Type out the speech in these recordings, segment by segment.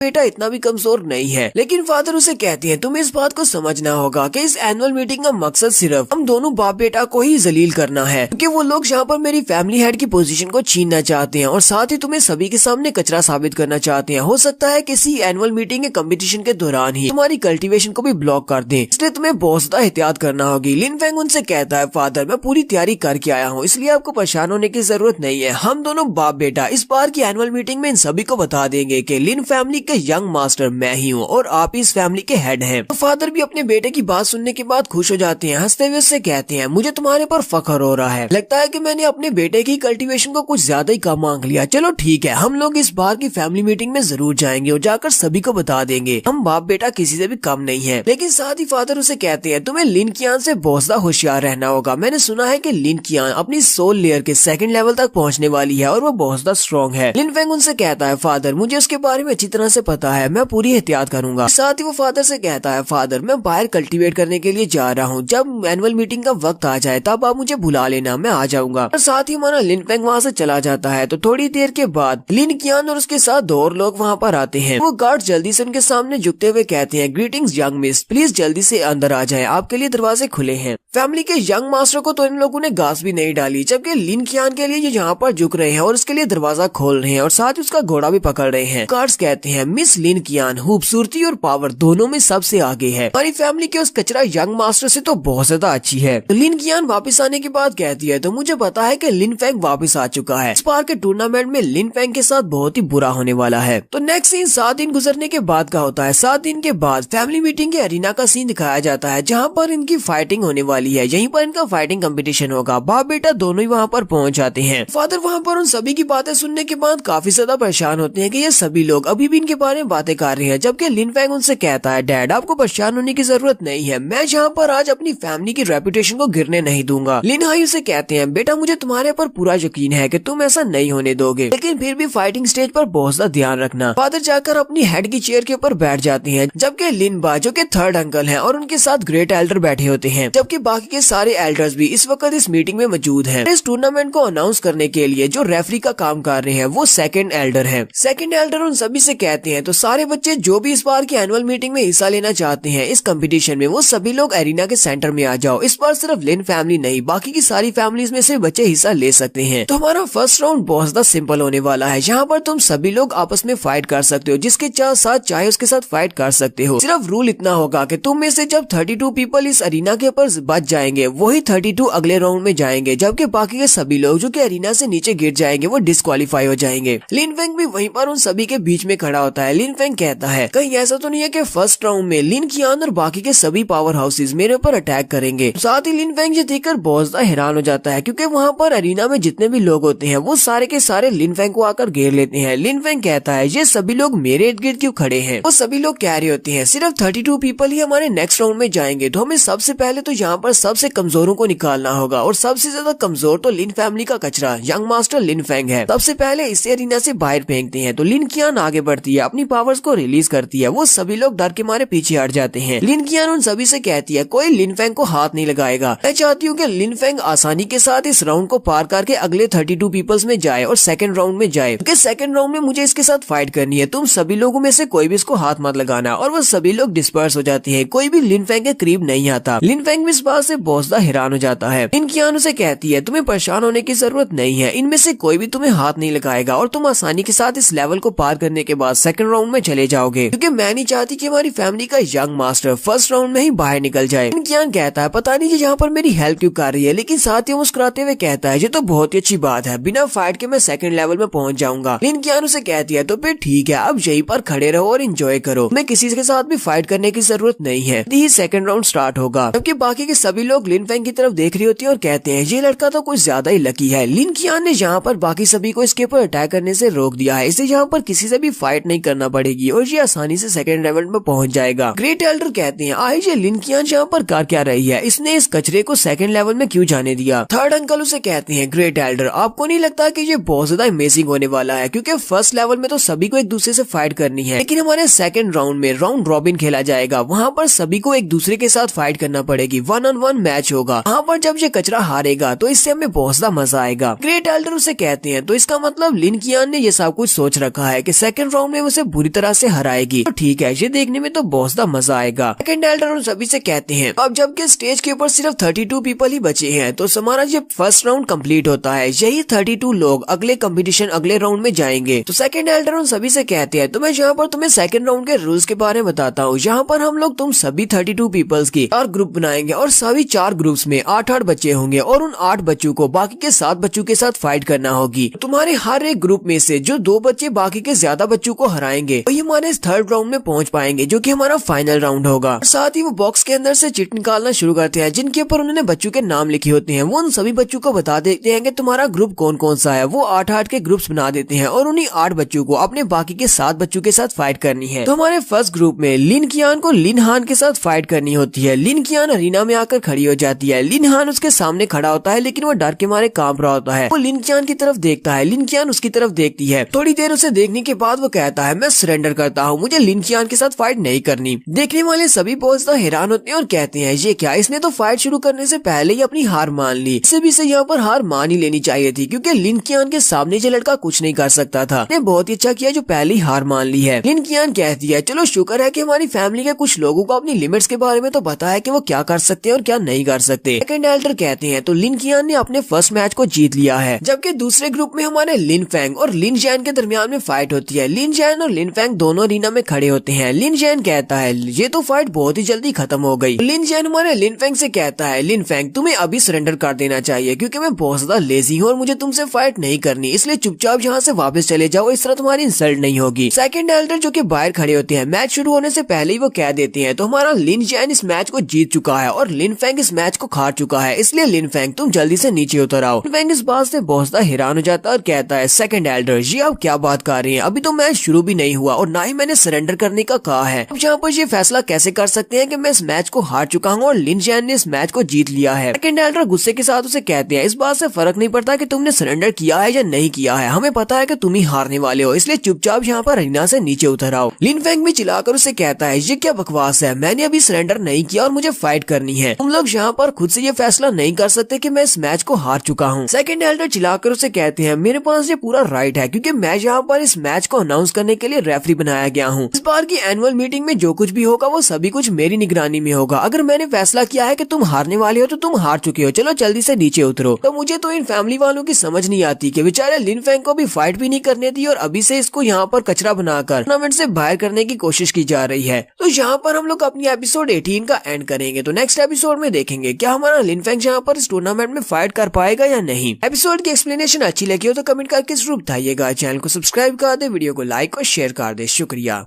बेटा इतना भी कमजोर नहीं है। लेकिन फादर उसे कहते हैं तुम्हें इस बात को समझना होगा कि इस एनुअल मीटिंग का मकसद सिर्फ हम दोनों बाप बेटा को ही जलील करना है, क्योंकि वो लोग यहाँ पर मेरी फैमिली हेड की पोजीशन को छीनना चाहते हैं और साथ ही तुम्हें सभी के सामने कचरा साबित करना चाहते हैं। हो सकता है किसी एनुअल मीटिंग के कंपटीशन के दौरान ही तुम्हारी कल्टीवेशन को भी ब्लॉक कर दें, इसलिए तुम्हें बहुत ज्यादा एहतियात करना होगी। लिन फेंग उनसे कहता है फादर मैं पूरी तैयारी करके आया हूँ, इसलिए आपको परेशान होने की जरूरत नहीं है। हम दोनों बाप बेटा इस बार की एनुअल मीटिंग में इन सभी को बता देंगे कि लिन फैमिली के यंग मास्टर मैं ही हूँ और आप इस फैमिली के हेड हैं। तो फादर भी अपने बेटे की बात सुनने के बाद खुश हो जाते हैं, हंसते हुए उससे कहते हैं मुझे तुम्हारे पर फख्र हो रहा है, लगता है कि मैंने अपने बेटे की कल्टीवेशन को कुछ ज्यादा ही कम मांग लिया। चलो ठीक है, हम लोग इस बार की फैमिली मीटिंग में जरूर जाएंगे और जाकर सभी को बता देंगे हम बाप बेटा किसी से भी कम नहीं है। लेकिन साथ ही फादर उसे कहते हैं तुम्हें लिन कियान से बहुत ज्यादा होशियार रहना होगा। मैंने सुना है कि लिन कियान अपनी सोल लेयर के सेकंड लेवल तक पहुंचने वाली है और वो बहुत ज्यादा स्ट्रॉन्ग है। लिन फेंग उनसे कहता है फादर मुझे उसके बारे में अच्छी तरह से पता है, मैं पूरी एहतियात करूंगा। साथ ही वो फादर से कहता है फादर मैं बाहर कल्टीवेट करने के लिए जा रहा हूँ, जब एनुअल मीटिंग का वक्त आ जाए तब आप मुझे बुला लेना, मैं आ जाऊंगा। और साथ ही हमारा लिन फेंग वहाँ से चला जाता है। तो थोड़ी देर के बाद लिन कियान और उसके साथ दो और लोग वहाँ पर आते हैं। वो गार्ड जल्दी से उनके सामने झुकते हुए कहते हैं ग्रीटिंग्स यंग मिस, प्लीज जल्दी से अंदर आ जाए, आपके लिए दरवाजे खुले हैं। फैमिली के यंग मास्टर को तो इन लोगों ने घास भी नहीं डाली, जबकि लिन कियान के लिए ये यहाँ पर झुक रहे हैं और उसके लिए दरवाजा खोल रहे हैं और साथ ही उसका घोड़ा भी पकड़ रहे हैं। गार्ड्स कहते हैं मिस लिन कियान खूबसूरती और पावर दोनों में सबसे आगे है, हमारी फैमिली के उस कचरा यंग मास्टर से तो बहुत ज्यादा अच्छी है। तो लिन कियान वापस आने के बाद कहती है तो मुझे पता है कि लिन फेंग वापस आ चुका है, इस बार के टूर्नामेंट में लिन फेंग के साथ बहुत ही बुरा होने वाला है। तो नेक्स्ट सीन 7 दिन गुजरने के बाद का होता है। 7 दिन के बाद फैमिली मीटिंग के अरीना का सीन दिखाया जाता है, जहाँ पर इनकी फाइटिंग होने वाली है। यहीं पर इनका फाइटिंग कंपटीशन होगा। बाप बेटा दोनों ही वहाँ पर पहुँच जाते हैं। फादर वहाँ पर उन सभी की बातें सुनने के बाद काफी ज्यादा परेशान होते हैं कि ये सभी लोग अभी भी इनके बारे में बातें कर रहे हैं, जबकि लिन फेंग उनसे कहता है डैड आपको परेशान होने की जरूरत नहीं है, मैं यहाँ पर आज अपनी फैमिली की रेपुटेशन को गिरने नहीं दूंगा। लिन हाई उसे कहते हैं बेटा मुझे तुम्हारे पर पूरा यकीन है कि तुम ऐसा नहीं होने दोगे, लेकिन फिर भी फाइटिंग स्टेज पर बहुत ज्यादा ध्यान रखना। फादर जाकर अपनी हेड की चेयर के ऊपर बैठ जाती हैं, जबकि लिन बा जो कि थर्ड अंकल हैं और उनके साथ ग्रेट एल्डर बैठे होते हैं, जबकि बाकी के सारे एल्डर्स भी इस वक्त इस मीटिंग में मौजूद हैं। इस टूर्नामेंट को अनाउंस करने के लिए जो रेफरी का काम कर रहे हैं वो सेकंड एल्डर है। सेकंड एल्डर उन सभी से कहते हैं तो सारे बच्चे जो भी इस बार की एनुअल मीटिंग में हिस्सा लेना चाहते हैं इस कंपटीशन में, वो सभी लोग एरिना के सेंटर में आ जाओ। इस बार सिर्फ लिन फैमिली नहीं बाकी की सारी फैमिलीज में से बच्चे हिस्सा ले सकते हैं। तो हमारा फर्स्ट राउंड बहुत ज्यादा सिंपल होने वाला है। यहाँ पर तुम सभी लोग आपस में फाइट कर सकते हो, जिसके साथ चाहे उसके साथ फाइट कर सकते हो। सिर्फ रूल इतना होगा कि तुम में से जब 32 पीपल इस अरीना के ऊपर बच जाएंगे वही 32 अगले राउंड में जाएंगे, जबकि बाकी के सभी लोग जो कि अरीना से नीचे गिर जाएंगे वो डिस्क्वालीफाई हो जाएंगे। लिन फेंग भी वहीं पर उन सभी के बीच में खड़ा होता है। लिन फेंग कहता है कहीं ऐसा तो नहीं है कि फर्स्ट राउंड में लिन कियान और बाकी के सभी पावर हाउसेज मेरे ऊपर अटैक करेंगे। साथ ही लिन फेंग ये देखकर बहुत ज्यादा हैरान हो जाता है, क्योंकि वहाँ पर अरीना में जितने भी लोग होते हैं वो सारे के सारे लिन फेंग को आकर घेर लेते हैं। लिन फेंग कहता है ये सभी लोग मेरे इर्द गिर्द क्यों खड़े हैं। वो सभी लोग कह रहे होते हैं सिर्फ 32 पीपल ही हमारे नेक्स्ट राउंड में जाएंगे, तो हमें सबसे पहले तो यहाँ पर सबसे कमजोरों को निकालना होगा और सबसे ज्यादा कमजोर तो लिन फैमिली का कचरा यंग मास्टर लिन फेंग है। सबसे पहले इसे अरीना से बाहर फेंकते हैं। तो लिन कियान आगे बढ़ती है, अपनी पावर्स को रिलीज करती है। वो सभी लोग डर के मारे पीछे हट जाते हैं। लिन कियान उन सभी से कहती है कोई लिन फेंग को हाथ नहीं लगाएगा। मैं चाहती हूँ कि लिन फेंग आसानी के साथ इस राउंड को पार करके अगले 32 पीपल्स में जाए और सेकंड राउंड में जाए, क्योंकि सेकंड राउंड में मुझे इसके साथ फाइट करनी है। तुम सभी लोगों में से कोई भी इसको हाथ मत लगाना। और वो सभी लोग डिस्पर्स हो जाते हैं, कोई भी लिन फेंग के करीब नहीं आता। लिन फेंग भी इस बात से बहुत ज्यादा हैरान हो जाता है। लिन कियान उसे कहती है तुम्हें परेशान होने की जरूरत नहीं है, इनमें से कोई भी तुम्हें हाथ नहीं लगाएगा और तुम आसानी के साथ इस लेवल को पार करने के बाद सेकंड राउंड में चले जाओगे, क्योंकि मैं नहीं चाहती कि हमारी फैमिली का यंग मास्टर फर्स्ट राउंड में ही बाहर निकल जाए। लिन कियान कहता है पता नहीं ये यहाँ पर मेरी हेल्प क्यों कर रही है, लेकिन साथ ही मुस्कुराते हुए कहता है ये तो बहुत ही अच्छी बात है, बिना फाइट के मैं सेकंड लेवल में पहुंच जाऊंगा। लिन कियान उसे कहती है तो फिर ठीक है, अब यहीं पर खड़े रहो और एंजॉय करो, मैं किसी के साथ भी फाइट करने की जरूरत नहीं है। यही सेकंड राउंड स्टार्ट होगा, जबकि बाकी के सभी लोग लिन फेंग की तरफ देख रही होती है और कहते हैं ये लड़का तो कुछ ज्यादा ही लकी है। लिन कियान ने यहाँ पर बाकी सभी को इसके ऊपर अटैक करने से रोक दिया है, इसे यहाँ पर किसी से भी फाइट नहीं करना पड़ेगी और ये आसानी से सेकंड लेवल में पहुंच जाएगा। ग्रेट एल्डर कहते हैं आई ये लिन कियान यहाँ पर कर क्या रही है, इसने इस कचरे को सेकंड लेवल में क्यों जाने दिया। थर्ड अंकल उसे कहते हैं ग्रेट एल्डर आपको नहीं लगता कि ये बहुत ज्यादा अमेजिंग होने वाला है, क्योंकि फर्स्ट लेवल में तो सभी को एक दूसरे से फाइट करनी है, लेकिन हमारे सेकंड राउंड में राउंड रॉबिन खेला जाएगा, वहाँ पर सभी को एक दूसरे के साथ फाइट करना पड़ेगी, 1-on-1 मैच होगा। वहाँ पर जब ये कचरा हारेगा तो इससे हमें बहुत ज्यादा मजा आएगा। ग्रेट एल्डर उसे कहते हैं तो इसका मतलब लिन कियान ने ये सब कुछ सोच रखा है कि सेकंड राउंड में वो उसे बुरी तरह से हराएगी। तो ठीक है, ये देखने में तो बहुत ज्यादा मजा आएगा। सेकंड एल्डर उन सभी से कहते हैं अब जबकि स्टेज के ऊपर सिर्फ 32 पीपल ही बचे हैं तो हमारा ये फर्स्ट राउंड कंप्लीट होता है। यही 32 लोग अगले कंपटीशन अगले राउंड में जाएंगे। तो सेकंड एल्डर उन सभी से कहते हैं तो मैं यहाँ पर तुम्हें सेकंड राउंड के रूल्स के बारे में बताता हूँ। यहाँ पर हम लोग तुम सभी 32 पीपल्स की 4 ग्रुप बनाएंगे और सभी 4 ग्रुप्स में 8-8 बच्चे होंगे और उन 8 बच्चों को बाकी के 7 बच्चों के साथ फाइट करना होगी। तुम्हारे हर एक ग्रुप में से जो 2 बच्चे बाकी के ज्यादा बच्चों को हराएंगे वही हमारे इस थर्ड राउंड में पहुंच पाएंगे जो कि हमारा फाइनल राउंड होगा। साथ ही वो बॉक्स के अंदर से चिट निकालना शुरू करते हैं जिनके ऊपर उन्होंने बच्चों के नाम लिखे होते हैं। वो उन सभी बच्चों को बता देते हैं कि तुम्हारा ग्रुप कौन कौन सा है। वो 8-8 के ग्रुप्स बना देते हैं और उन्हीं 8 बच्चों को अपने बाकी के 7 बच्चों के साथ फाइट करनी है। तो हमारे फर्स्ट ग्रुप में लिन कियान को लिन हान के साथ फाइट करनी होती है। लिन कियान अरीना में आकर खड़ी हो जाती है। लिन हान उसके सामने खड़ा होता है लेकिन वो डर के मारे कांप रहा होता है। वो लिन कियान की तरफ देखता है, लिन कियान उसकी तरफ देखती है। थोड़ी देर उसे देखने के बाद वो कहता है मैं सरेंडर करता हूँ, मुझे लिन कियान के साथ फाइट नहीं करनी। देखने वाले सभी बहुत ज्यादा हैरान होते हैं और कहते हैं ये क्या, इसने तो फाइट शुरू करने से पहले ही अपनी हार मान ली। इसे भी से यहाँ पर हार मान ही लेनी चाहिए थी क्योंकि लिन कियान के सामने ये लड़का कुछ नहीं कर सकता था। ने बहुत ही अच्छा किया जो पहले ही हार मान ली है। लिन कियान कहती है चलो शुक्र है कि हमारी फैमिली के कुछ लोगों को अपनी लिमिट्स के बारे में तो पता है कि वो क्या कर सकते हैं और क्या नहीं कर सकते। सेकंड एल्डर कहते हैं तो लिन कियान ने अपने फर्स्ट मैच को जीत लिया है। जबकि दूसरे ग्रुप में हमारे लिन फेंग और लिन जैन के दरमियान में फाइट होती है। लिन जैन और लिन फेंग दोनों अरीना में खड़े होते हैं। लिन जैन कहता है ये तो फाइट बहुत ही जल्दी खत्म हो गई। लिन जैन हमारे लिन फेंग से कहता है लिन फेंग तुम्हें अभी सरेंडर कर देना चाहिए क्योंकि मैं बहुत ज्यादा लेजी हूँ और मुझे तुमसे फाइट नहीं करनी, इसलिए चुपचाप यहाँ से वापस चले जाओ, इस तरह तुम्हारी इंसल्ट नहीं होगी। सेकंड एल्डर जो कि बाहर खड़े होते हैं मैच शुरू होने से पहले ही वो कह देते हैं तो हमारा लिन जैन इस मैच को जीत चुका है और लिन फेंग इस मैच को हार चुका है, इसलिए लिन फेंग तुम जल्दी से नीचे उतर आओ। लिन फेंग इस बात से बहुत ज्यादा हैरान हो जाता है और कहता है सेकंड एल्डर जी आप क्या बात कर रहे हैं, अभी तो मैच शुरू भी नहीं हुआ और ना ही मैंने सरेंडर करने का कहा है। अब यहाँ पर ये फैसला कैसे कर सकते हैं कि मैं इस मैच को हार चुका हूँ और लिन जैन ने इस मैच को जीत लिया है। सेकंड एल्डर गुस्से के साथ उसे कहते हैं इस बात से फर्क नहीं पड़ता कि तुमने सरेंडर किया है या नहीं किया है, हमें पता है कि तुम ही हारने वाले हो, इसलिए चुपचाप यहाँ पर अरीना से नीचे उतर आओ। लिन फेंग भी चिल्लाकर उसे कहता है ये क्या बकवास है, मैंने अभी सरेंडर नहीं किया और मुझे फाइट करनी है, तुम लोग यहाँ पर खुद से ये फैसला नहीं कर सकते कि मैं इस मैच को हार चुका हूँ। सेकंड एल्डर चिल्लाकर उसे कहते हैं मेरे पास ये पूरा राइट है क्योंकि मैं यहाँ पर इस मैच को अनाउंस करने के लिए रेफरी बनाया गया हूँ। इस बार की एनुअल मीटिंग में जो कुछ भी होगा वो सभी कुछ मेरी निगरानी में होगा। अगर मैंने फैसला किया है कि तुम हारने वाले हो तो तुम हार चुके हो, चलो जल्दी से नीचे उतरो। तो मुझे तो इन फैमिली वालों की समझ नहीं आती कि बेचारे लिन फेंग को भी फाइट भी नहीं करने दी और अभी से इसको यहाँ पर कचरा बनाकर टूर्नामेंट से बाहर करने की कोशिश की जा रही है। तो यहाँ पर हम लोग अपनी एपिसोड 18 का एंड करेंगे। तो नेक्स्ट एपिसोड में देखेंगे क्या हमारा लिन फेंग यहाँ पर इस टूर्नामेंट में फाइट कर पाएगा या नहीं। एपिसोड की एक्सप्लेनेशन अच्छी लगी हो तो कमेंट करके जरूर बताइएगा। चैनल को सब्सक्राइब कर दे, वीडियो को लाइक और शेयर कर दे। शुक्रिया।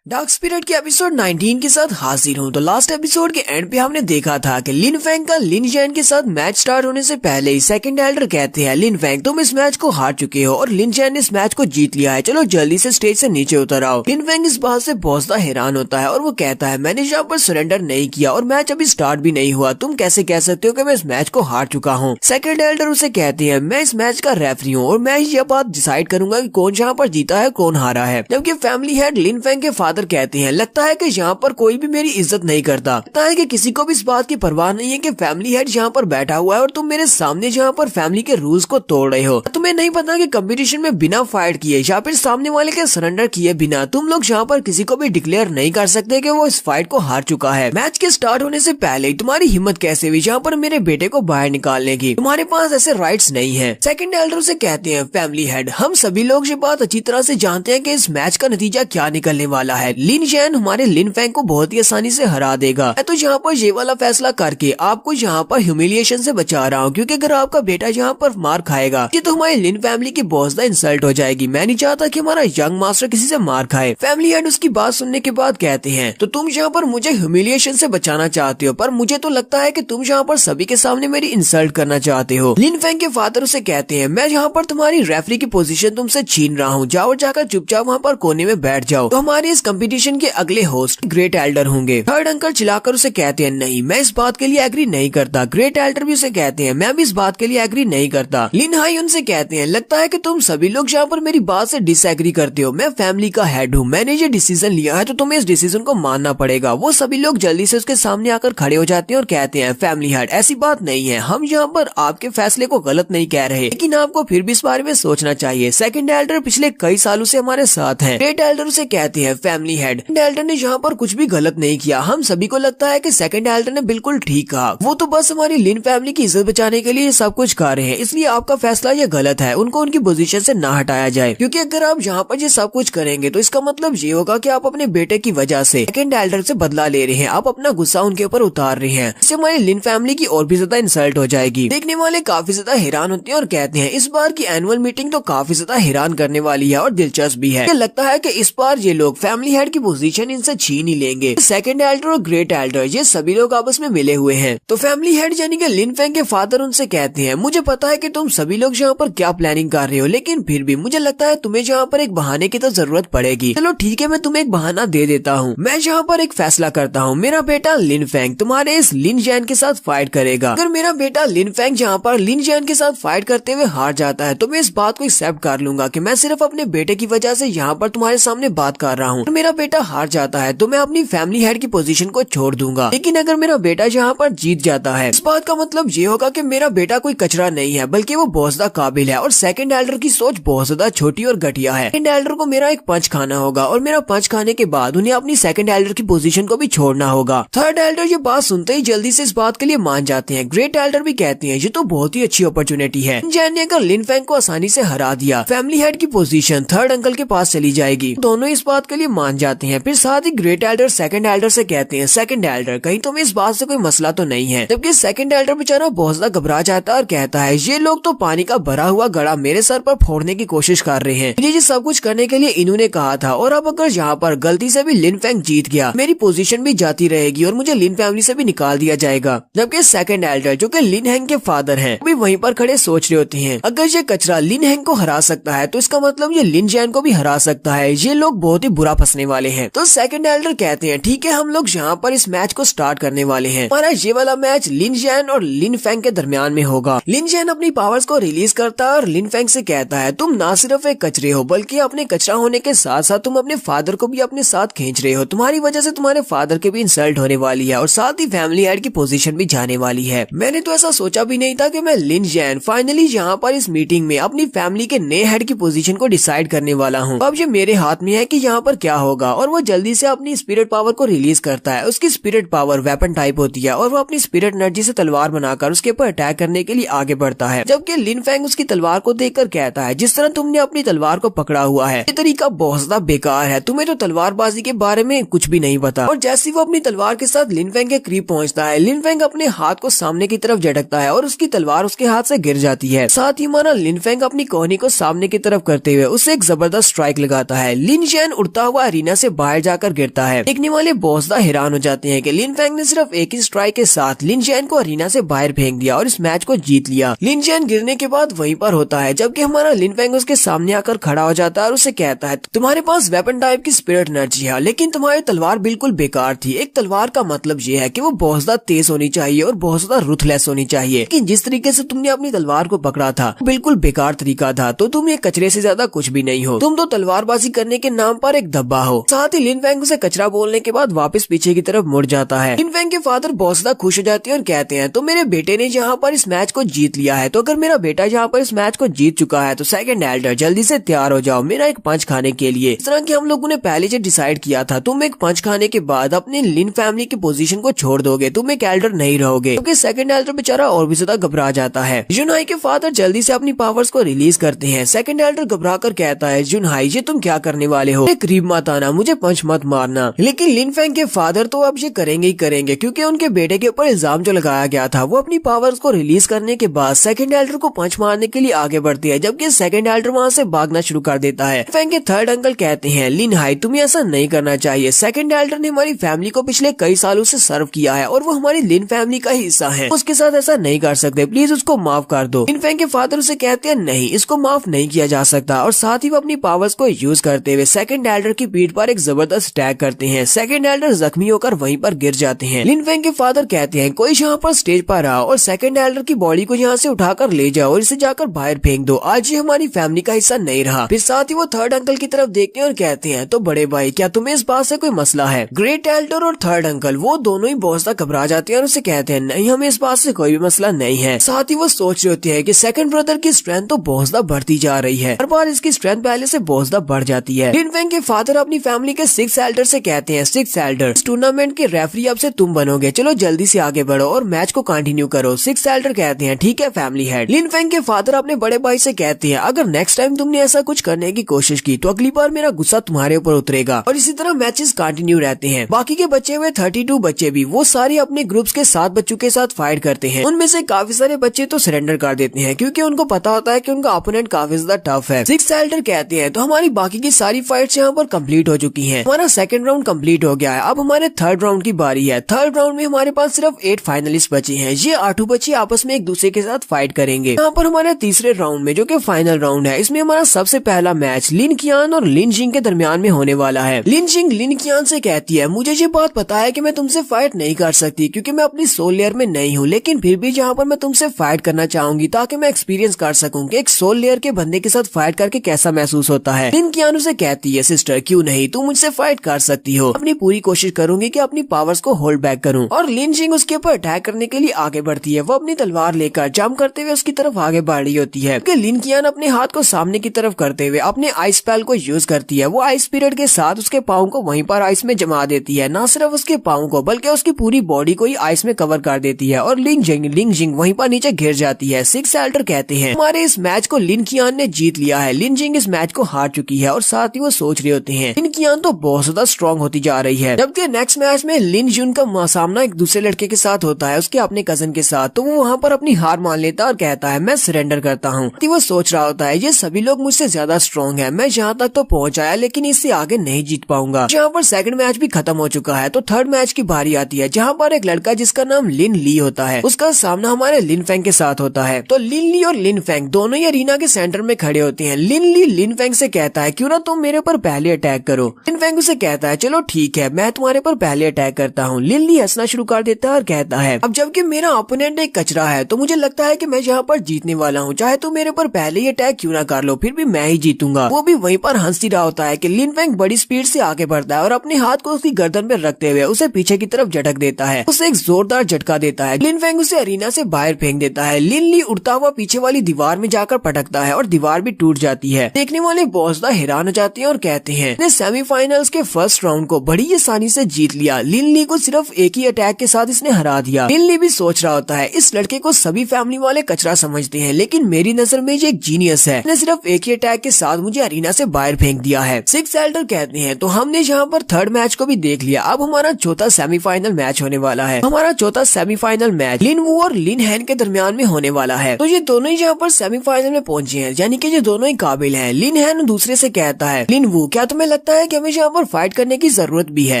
डार्क स्पिरिट के एपिसोड 19 के साथ हाजिर हूँ। तो लास्ट एपिसोड के एंड पे हमने देखा था कि लिन फेंग का लिन जैन के साथ मैच स्टार्ट होने से पहले ही सेकंड एल्डर कहते हैं लिन फेंग तुम इस मैच को हार चुके हो और लिन जैन ने इस मैच को जीत लिया है, चलो जल्दी से स्टेज से नीचे उतर आओ। लिन फेंग इस बात से बहुत ज्यादा हैरान होता है और वो कहता है मैंने यहाँ पर सरेंडर नहीं किया और मैच अभी स्टार्ट भी नहीं हुआ, तुम कैसे कह सकते हो कि मैं इस मैच को हार चुका हूँ। सेकंड एल्डर उसे कहते हैं मैं इस मैच का रेफरी हूँ और मैं ये बात डिसाइड करूंगा कि कौन यहाँ पर जीता है कौन हारा है। जबकि फैमिली हेड लिन फेंग के फादर कहते हैं लगता है कि यहाँ पर कोई भी मेरी इज्जत नहीं करता, लगता है कि किसी को भी इस बात की परवाह नहीं है कि फैमिली हेड यहाँ पर बैठा हुआ है और तुम मेरे सामने यहाँ पर फैमिली के रूल्स को तोड़ रहे हो। तुम्हें नहीं पता कि कंपटीशन में बिना फाइट किए या फिर सामने वाले के सरेंडर किए बिना तुम लोग यहाँ पर किसी को भी डिक्लेयर नहीं कर सकते कि वो इस फाइट को हार चुका है। मैच के स्टार्ट होने से पहले ही तुम्हारी हिम्मत कैसे हुई यहाँ पर मेरे बेटे को बाहर निकालने की, तुम्हारे पास ऐसे राइट्स नहीं है। सेकंड एल्डर से कहते हैं फैमिली हेड हम सभी लोग ये बात अच्छी तरह से जानते हैं कि इस मैच का नतीजा क्या निकलने वाला है। लिन जैन हमारे लिन फेंग को बहुत ही आसानी से हरा देगा। मैं तो यहाँ पर ये वाला फैसला करके आपको यहाँ पर ह्यूमिलिएशन से बचा रहा हूँ क्योंकि अगर आपका बेटा यहाँ पर मार खाएगा ये तो हमारी लिन फैमिली की बहुत ज्यादा इंसल्ट हो जाएगी। मैं नहीं चाहता कि हमारा यंग मास्टर किसी से मार खाए। फैमिली हेड उसकी बात सुनने के बाद कहते हैं तो तुम यहाँ पर मुझे ह्यूमिलिएशन से बचाना चाहते हो पर मुझे तो लगता है कि तुम यहाँ पर सभी के सामने मेरी इंसल्ट करना चाहते हो। लिन फेंग के फादर उसे कहते हैं मैं यहाँ पर तुम्हारी रेफरी की पोजीशन तुमसे छीन रहा हूँ, जाओ जाकर चुपचाप वहाँ पर कोने में बैठ जाओ। तो हमारे इस कंपटीशन के अगले होस्ट ग्रेट एल्डर होंगे। थर्ड अंकल चिल्लाकर उसे कहते हैं नहीं, मैं इस बात के लिए एग्री नहीं करता। ग्रेट एल्डर भी उसे कहते हैं मैं भी इस बात के लिए एग्री नहीं करता। लिन हाई उनसे कहते हैं लगता है कि तुम सभी लोग यहाँ पर मेरी बात से डिसएग्री करते हो। मैं फैमिली का हेड हूँ, मैंने ये डिसीजन लिया है तो तुम्हें इस डिसीजन को मानना पड़ेगा। वो सभी लोग जल्दी से उसके सामने आकर खड़े हो जाते हैं और कहते हैं फैमिली हेड ऐसी बात नहीं है, हम यहाँ पर आपके फैसले को गलत नहीं कह रहे, लेकिन आपको फिर भी इस बारे में सोचना चाहिए। सेकंड एल्डर पिछले कई सालों से हमारे साथ है। ग्रेट एल्डर उसे कहते हैं फैमिली हेड एल्डर ने यहाँ पर कुछ भी गलत नहीं किया। हम सभी को लगता है कि सेकंड एल्डर ने बिल्कुल ठीक कहा, वो तो बस हमारी लिन फैमिली की इज्जत बचाने के लिए सब कुछ कर रहे हैं, इसलिए आपका फैसला ये गलत है। उनको उनकी पोजीशन से ना हटाया जाए, क्योंकि अगर आप यहाँ पर ये सब कुछ करेंगे तो इसका मतलब ये होगा कि आप अपने बेटे की वजह से सेकंड एल्डर से बदला ले रहे हैं, आप अपना गुस्सा उनके ऊपर उतार रहे हैं। इससे हमारी लिन फैमिली की और भी ज्यादा इंसल्ट हो जाएगी। देखने वाले काफी ज्यादा हैरान होते हैं और कहते हैं इस बार की एनुअल मीटिंग तो काफी ज्यादा हैरान करने वाली है और दिलचस्प भी है। लगता है कि इस बार ये लोग फैमिली हेड की पोजीशन इनसे छीन ही लेंगे। सेकंड एल्डर और ग्रेट एल्डर ये सभी लोग आपस में मिले हुए हैं। तो फैमिली हेड यानी कि लिन फेंग के फादर उनसे कहते हैं मुझे पता है कि तुम सभी लोग यहाँ पर क्या प्लानिंग कर रहे हो, लेकिन फिर भी मुझे लगता है तुम्हें यहाँ पर एक बहाने की तो जरूरत पड़ेगी। चलो ठीक है, मैं तुम्हें एक बहाना दे देता हूँ। मैं यहाँ पर एक फैसला करता हूँ, मेरा बेटा लिन फेंग तुम्हारे इस लिन जैन के साथ फाइट करेगा। अगर मेरा बेटा लिन फेंग यहाँ पर लिन जैन के साथ फाइट करते हुए हार जाता है तो मैं इस बात को एक्सेप्ट कर लूंगा कि मैं सिर्फ अपने बेटे की वजह से यहाँ पर तुम्हारे सामने बात कर रहा हूँ। मेरा बेटा हार जाता है तो मैं अपनी फैमिली हेड की पोजीशन को छोड़ दूंगा, लेकिन अगर मेरा बेटा यहाँ पर जीत जाता है इस बात का मतलब ये होगा कि मेरा बेटा कोई कचरा नहीं है, बल्कि वो बहुत ज्यादा काबिल है। और सेकंड एल्डर की सोच बहुत ज्यादा छोटी और घटिया है। सेकंड एल्डर को मेरा एक पंच खाना होगा और मेरा पंच खाने के बाद उन्हें अपनी सेकंड एल्डर की पोजीशन को भी छोड़ना होगा। थर्ड एल्डर ये बात सुनते ही जल्दी से इस बात के लिए मान जाते हैं। ग्रेट एल्डर भी कहते हैं ये तो बहुत ही अच्छी अपॉर्चुनिटी है। जैन ने अगर लिन फेंग को आसानी से हरा दिया, फैमिली हेड की पोजीशन थर्ड अंकल के पास चली जाएगी। दोनों इस बात के लिए मान जाते हैं। फिर साथ ही ग्रेट एल्डर सेकंड एल्डर से कहते हैं सेकंड एल्डर कहीं तुम्हें इस बात से कोई मसला तो नहीं है। जबकि सेकंड एल्डर बेचारा बहुत ज्यादा घबरा जाता है और कहता है ये लोग तो पानी का भरा हुआ घड़ा मेरे सर पर फोड़ने की कोशिश कर रहे हैं। ये सब कुछ करने के लिए इन्होंने कहा था, और अब अगर यहाँ पर गलती से भी लिन फेंग जीत गया मेरी पोजीशन भी जाती रहेगी और मुझे लिन फैमिली से भी निकाल दिया जाएगा। जबकि सेकंड एल्डर जो कि लिन हैंग के फादर हैं भी वहीं पर खड़े सोच रहे होते हैं अगर ये कचरा लिन हैंग को हरा सकता है तो इसका मतलब ये लिन जैन को भी हरा सकता है। ये लोग बहुत ही बुरा फंसने वाले हैं। तो सेकंड एल्डर कहते हैं ठीक है, हम लोग यहाँ पर इस मैच को स्टार्ट करने वाले हैं। हमारा ये वाला मैच लिन जैन और लिन फेंग के दरमियान में होगा। लिन जैन अपनी पावर्स को रिलीज करता है और लिन फेंग से कहता है तुम ना सिर्फ एक कचरे हो बल्कि अपने कचरा होने के साथ साथ तुम अपने फादर को भी अपने साथ खींच रहे हो। तुम्हारी वजह से तुम्हारे फादर के भी इंसल्ट होने वाली है और साथ ही फैमिली हेड की पोजीशन भी जाने वाली है। मैंने तो ऐसा सोचा भी नहीं था कि मैं लिन जैन फाइनली यहाँ पर इस मीटिंग में अपनी फैमिली के नए हेड की पोजीशन को डिसाइड करने वाला हूँ। अब ये मेरे हाथ में है कि यहाँ पर क्या होगा। और वो जल्दी से अपनी स्पिरिट पावर को रिलीज करता है। उसकी स्पिरिट पावर वेपन टाइप होती है और वो अपनी स्पिरिट एनर्जी से तलवार बनाकर उसके ऊपर अटैक करने के लिए आगे बढ़ता है। जबकि लिन फेंग उसकी तलवार को देखकर कहता है जिस तरह तुमने अपनी तलवार को पकड़ा हुआ है ये तरीका बहुत ज्यादा बेकार है, तुम्हें तो तलवारबाजी के बारे में कुछ भी नहीं पता। और जैसे वो अपनी तलवार के साथ लिन फेंग के करीब पहुंचता है, लिन फेंग अपने हाथ को सामने की तरफ झटकता है और उसकी तलवार उसके हाथ से गिर जाती है। साथ ही हमारा लिन फेंग अपनी कोहनी को सामने की तरफ करते हुए उसे एक जबरदस्त स्ट्राइक लगाता है। लिन जैन उड़ता हुआ अरीना से बाहर जाकर गिरता है। देखने वाले बहुत ज्यादा हैरान हो जाते हैं कि लिन फेंग ने सिर्फ एक ही स्ट्राइक के साथ लिन जैन को अरीना से बाहर फेंक दिया और इस मैच को जीत लिया। लिन जैन गिरने के बाद वहीं पर होता है, जबकि हमारा लिन फेंग उसके सामने आकर खड़ा हो जाता है और उसे कहता है तुम्हारे पास वेपन टाइप की स्पिरिट एनर्जी है, लेकिन तुम्हारी तलवार बिल्कुल बेकार थी। एक तलवार का मतलब ये है कि वो बहुत ज्यादा तेज होनी चाहिए और बहुत ज्यादा रुथलेस होनी चाहिए, लेकिन जिस तरीके से तुमने अपनी तलवार को पकड़ा था बिल्कुल बेकार तरीका था। तो तुम ये कचरे से ज्यादा कुछ भी नहीं हो, तुम तो तलवारबाजी करने के नाम पर एक धब्बा हो। साथ ही लिन फेंग उसे कचरा बोलने के बाद वापस पीछे की तरफ मुड़ जाता है। लिन फेंग के फादर बहुत ज्यादा खुश हो जाते हैं और कहते हैं तो मेरे बेटे ने यहाँ पर इस मैच को जीत लिया है, तो अगर मेरा बेटा यहाँ पर इस मैच को जीत चुका है तो सेकंड एल्डर जल्दी से तैयार हो जाओ मेरा एक पंच खाने के लिए। इस तरह की हम लोगों ने पहले से डिसाइड किया था, तुम एक पंच खाने के बाद अपने लिन फैमिली की पोजीशन को छोड़ दोगे, तुम एक एल्डर नहीं रहोगे। क्योंकि सेकंड एल्डर बेचारा और भी ज्यादा घबरा जाता है। जुनहाई के फादर जल्दी से अपनी पावर्स को रिलीज करते हैं। सेकंड एल्डर घबरा कर कहता है जुनहाई ये तुम क्या करने वाले हो, करीब मत आना, मुझे पंच मत मारना। लेकिन लिन फेंग के फादर तो अब ये करेंगे ही करेंगे, क्योंकि उनके बेटे के ऊपर इल्जाम जो लगाया गया था वो अपनी पावर्स को रिलीज करने के बाद सेकंड एल्डर को पंच मारने के लिए आगे बढ़ती है, जबकि सेकंड एल्डर वहाँ से भागना शुरू कर देता है। फेंग के थर्ड अंकल कहते हैं लिन हाई तुम्हें ऐसा नहीं करना चाहिए, सेकंड एल्डर ने हमारी फैमिली को पिछले कई सालों से सर्व किया है और वो हमारी लिन फैमिली का हिस्सा है, उसके साथ ऐसा नहीं कर सकते, प्लीज उसको माफ कर दो। लिन फेंग के फादर उसे कहते हैं नहीं, इसको माफ नहीं किया जा सकता। और साथ ही वो अपनी पावर्स को यूज करते हुए सेकंड एल्डर की पीठ पीठ पर एक जबरदस्त अटैक करते हैं। सेकंड एल्डर जख्मी होकर वहीं पर गिर जाते हैं। लिन फेंग के फादर कहते हैं कोई यहाँ पर स्टेज पर आ और सेकंड एल्डर की बॉडी को यहाँ से उठाकर ले जाओ और इसे जाकर बाहर फेंक दो, आज ये हमारी फैमिली का हिस्सा नहीं रहा। फिर साथ ही वो थर्ड अंकल की तरफ देखते हैं और कहते हैं तो बड़े भाई क्या तुम्हें इस बात से कोई मसला है? ग्रेट एल्डर और थर्ड अंकल वो दोनों ही बहुत ज्यादा घबरा जाते हैं और उसे कहते हैं नहीं हमें इस बात से कोई भी मसला नहीं है। साथ ही वो सोच रहे होते हैं कि सेकंड ब्रदर की स्ट्रेंथ तो बहुत ज्यादा बढ़ती जा रही है, हर बार इसकी स्ट्रेंथ पहले से बहुत ज्यादा बढ़ जाती है। लिन फेंग के फादर अपनी फैमिली के सिक्स एल्डर से कहते हैं सिक्स एल्डर इस टूर्नामेंट के रेफरी अब से तुम बनोगे, चलो जल्दी से आगे बढ़ो और मैच को कंटिन्यू करो। सिक्स एल्डर कहते हैं ठीक है फैमिली हेड। लिन फेंग के फादर अपने बड़े भाई से कहते हैं अगर नेक्स्ट टाइम तुमने ऐसा कुछ करने की कोशिश की तो अगली बार मेरा गुस्सा तुम्हारे ऊपर उतरेगा। और इसी तरह मैचेस कंटिन्यू रहते हैं। बाकी के बचे हुए 32 बच्चे भी वो सारे अपने ग्रुप्स के 7 बच्चों के साथ फाइट करते हैं। उनमें से काफी सारे बच्चे तो सरेंडर कर देते हैं क्योंकि उनको पता होता है कि उनका ओपोनेंट काफी ज्यादा टफ है। सिक्स एल्डर कहते हैं तो हमारी बाकी की सारी फाइट्स यहाँ पर कंप्लीट हो चुकी हैं, हमारा सेकंड राउंड कंप्लीट हो गया है, अब हमारे थर्ड राउंड की बारी है। थर्ड राउंड में हमारे पास सिर्फ 8 फाइनलिस्ट बचे हैं, ये 8 बच्चे आपस में एक दूसरे के साथ फाइट करेंगे। यहाँ पर हमारे तीसरे राउंड में जो कि फाइनल राउंड है, इसमें हमारा सबसे पहला मैच लिन कियान और लिन जिंग के दरमियान में होने वाला है। लिन जिंग लिन कियान से कहती है मुझे ये बात पता है कि मैं तुमसे फाइट नहीं कर सकती क्योंकि मैं अपनी सोल लेयर में नहीं हूँ, लेकिन फिर भी यहाँ पर मैं तुमसे फाइट करना चाहूंगी ताकि मैं एक्सपीरियंस कर सकूँ कि एक सोल लेयर के बंदे के साथ फाइट करके कैसा महसूस होता है। लिन कियान उसे कहती है सिस्टर क्यों नहीं, तुम मुझसे फाइट कर सकती हो, अपनी पूरी कोशिश करूंगी कि अपनी पावर्स को होल्ड बैक करूं। और लिन जिंग उसके ऊपर अटैक करने के लिए आगे बढ़ती है। वो अपनी तलवार लेकर जंप करते हुए उसकी तरफ आगे बढ़ रही होती है कि लिन कियान अपने हाथ को सामने की तरफ करते हुए अपने आइस स्पेल को यूज करती है। वो आइस पीरियड के साथ उसके पाँव को वहीं पर आइस में जमा देती है, न सिर्फ उसके पाँव को बल्कि उसकी पूरी बॉडी को ही आइस में कवर कर देती है और लिन जिंग वहीं पर नीचे गिर जाती है। सिक्स एल्डर कहते हैं हमारे इस मैच को लिन कियान ने जीत लिया है, लिन जिंग इस मैच को हार चुकी है। और साथ ही वो सोच रहे होते हैं लिन कियान तो बहुत ज्यादा स्ट्रॉन्ग होती जा रही है। जबकि नेक्स्ट मैच में लिन जुन का सामना एक दूसरे लड़के के साथ होता है, उसके अपने कजन के साथ, तो वो वहाँ पर अपनी हार मान लेता है और कहता है मैं सरेंडर करता हूँ। वो सोच रहा होता है ये सभी लोग मुझसे ज्यादा स्ट्रॉन्ग है, मैं यहाँ तक तो पहुँच आया लेकिन इससे आगे नहीं जीत पाऊंगा। जहाँ पर सेकंड मैच भी खत्म हो चुका है तो थर्ड मैच की बारी आती है, जहाँ पर एक लड़का जिसका नाम लिन ली होता है उसका सामना हमारे लिन फेंग के साथ होता है। तो लिन ली और लिन फेंग दोनों ही अरीना के सेंटर में खड़े होते हैं। लिन ली लिन फेंग से कहता है क्यों ना तुम मेरे ऊपर पहले अटैक करो। लिन फेंग उसे कहता है चलो ठीक है मैं तुम्हारे पर पहले अटैक करता हूँ। लिन ली हंसना शुरू कर देता है और कहता है अब जबकि मेरा ओपोनेंट एक कचरा है तो मुझे लगता है कि मैं यहाँ पर जीतने वाला हूँ, चाहे तू मेरे पर पहले ही अटैक क्यों ना कर लो फिर भी मैं ही जीतूंगा। वो भी वहीं पर हंस ही रहा होता है कि लिन फेंग बड़ी स्पीड से आगे बढ़ता है और अपने हाथ को उसकी गर्दन पर रखते हुए उसे पीछे की तरफ झटक देता है, उसे एक जोरदार झटका देता है। लिन फेंग उसे अरीना से बाहर फेंक देता है। लिन ली उड़ता हुआ पीछे वाली दीवार में जाकर पटकता है और दीवार भी टूट जाती है। देखने वाले बहुत ज्यादा हैरान हो जाते हैं और कहते हैं ने सेमीफाइनल्स के फर्स्ट राउंड को बड़ी आसानी से जीत लिया, लिन ली को सिर्फ एक ही अटैक के साथ इसने हरा दिया। लिन ली भी सोच रहा होता है इस लड़के को सभी फैमिली वाले कचरा समझते हैं लेकिन मेरी नजर में ये एक जीनियस है, इसने सिर्फ एक ही अटैक के साथ मुझे अरीना से बाहर फेंक दिया है। सिक्स एल्डर कहते हैं तो हमने यहाँ पर थर्ड मैच को भी देख लिया, अब हमारा चौथा सेमीफाइनल मैच होने वाला है। हमारा चौथा सेमीफाइनल मैच लिन वू और लिन हैन के दरमियान में होने वाला है। तो ये दोनों ही यहाँ पर सेमीफाइनल में पहुंचे हैं, यानी कि ये दोनों ही काबिल हैं। लिन हैन दूसरे से कहता है लिन वू क्या तुम्हें लगता है कि हमें यहाँ पर फाइट करने की जरूरत भी है?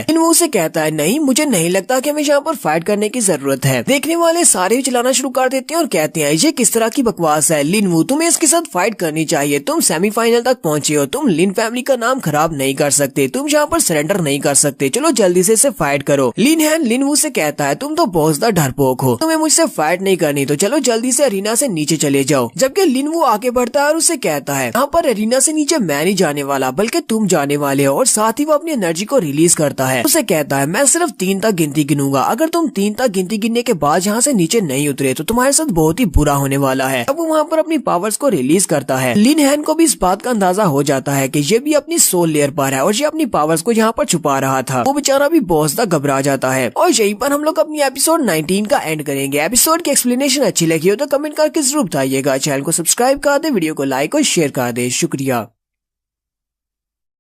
लिन वू से कहता है नहीं मुझे नहीं लगता कि हमें यहाँ पर फाइट करने की जरूरत है। देखने वाले सारे भी चलाना शुरू कर देते हैं और कहते हैं ये किस तरह की बकवास है लिन वू, तुम्हें इसके साथ फाइट करनी चाहिए, तुम सेमीफाइनल तक पहुंचे हो, तुम लिन फैमिली का नाम खराब नहीं कर सकते, तुम यहाँ पर सरेंडर नहीं कर सकते, चलो जल्दी से फाइट करो। लिन हैन लिन वू से कहता है तुम तो बहुत ज्यादा डरपोक हो, तुम्हें मुझसे फाइट नहीं करनी तो चलो जल्दी से अरीना से नीचे चले जाओ। जबकि लिन वू आगे बढ़ता है और उसे कहता है यहाँ पर अरीना से नीचे मैं नहीं जाने वाला बल्कि तुम जाने वाले हो। और साथ ही वो अपनी एनर्जी को रिलीज करता है, उसे कहता है मैं सिर्फ 3 तक गिनती गिनूंगा, अगर तुम 3 तक गिनती गिनने के बाद यहाँ से नीचे नहीं उतरे तो तुम्हारे साथ बहुत ही बुरा होने वाला है। अब वो वहाँ पर अपनी पावर्स को रिलीज करता है। लिन हैन को भी इस बात का अंदाजा हो जाता है कि ये भी अपनी सोल लेयर पर है और ये अपनी पावर्स को यहाँ पर छुपा रहा था। वो बेचारा भी बहुत ज्यादा घबरा जाता है। और यहीं पर हम लोग अपनी एपिसोड 19 का एंड करेंगे। एपिसोड की एक्सप्लेनेशन अच्छी लगी हो तो कमेंट करके जरूर बताइएगा। चैनल को सब्सक्राइब कर दे, वीडियो को लाइक और शेयर कर दे। शुक्रिया।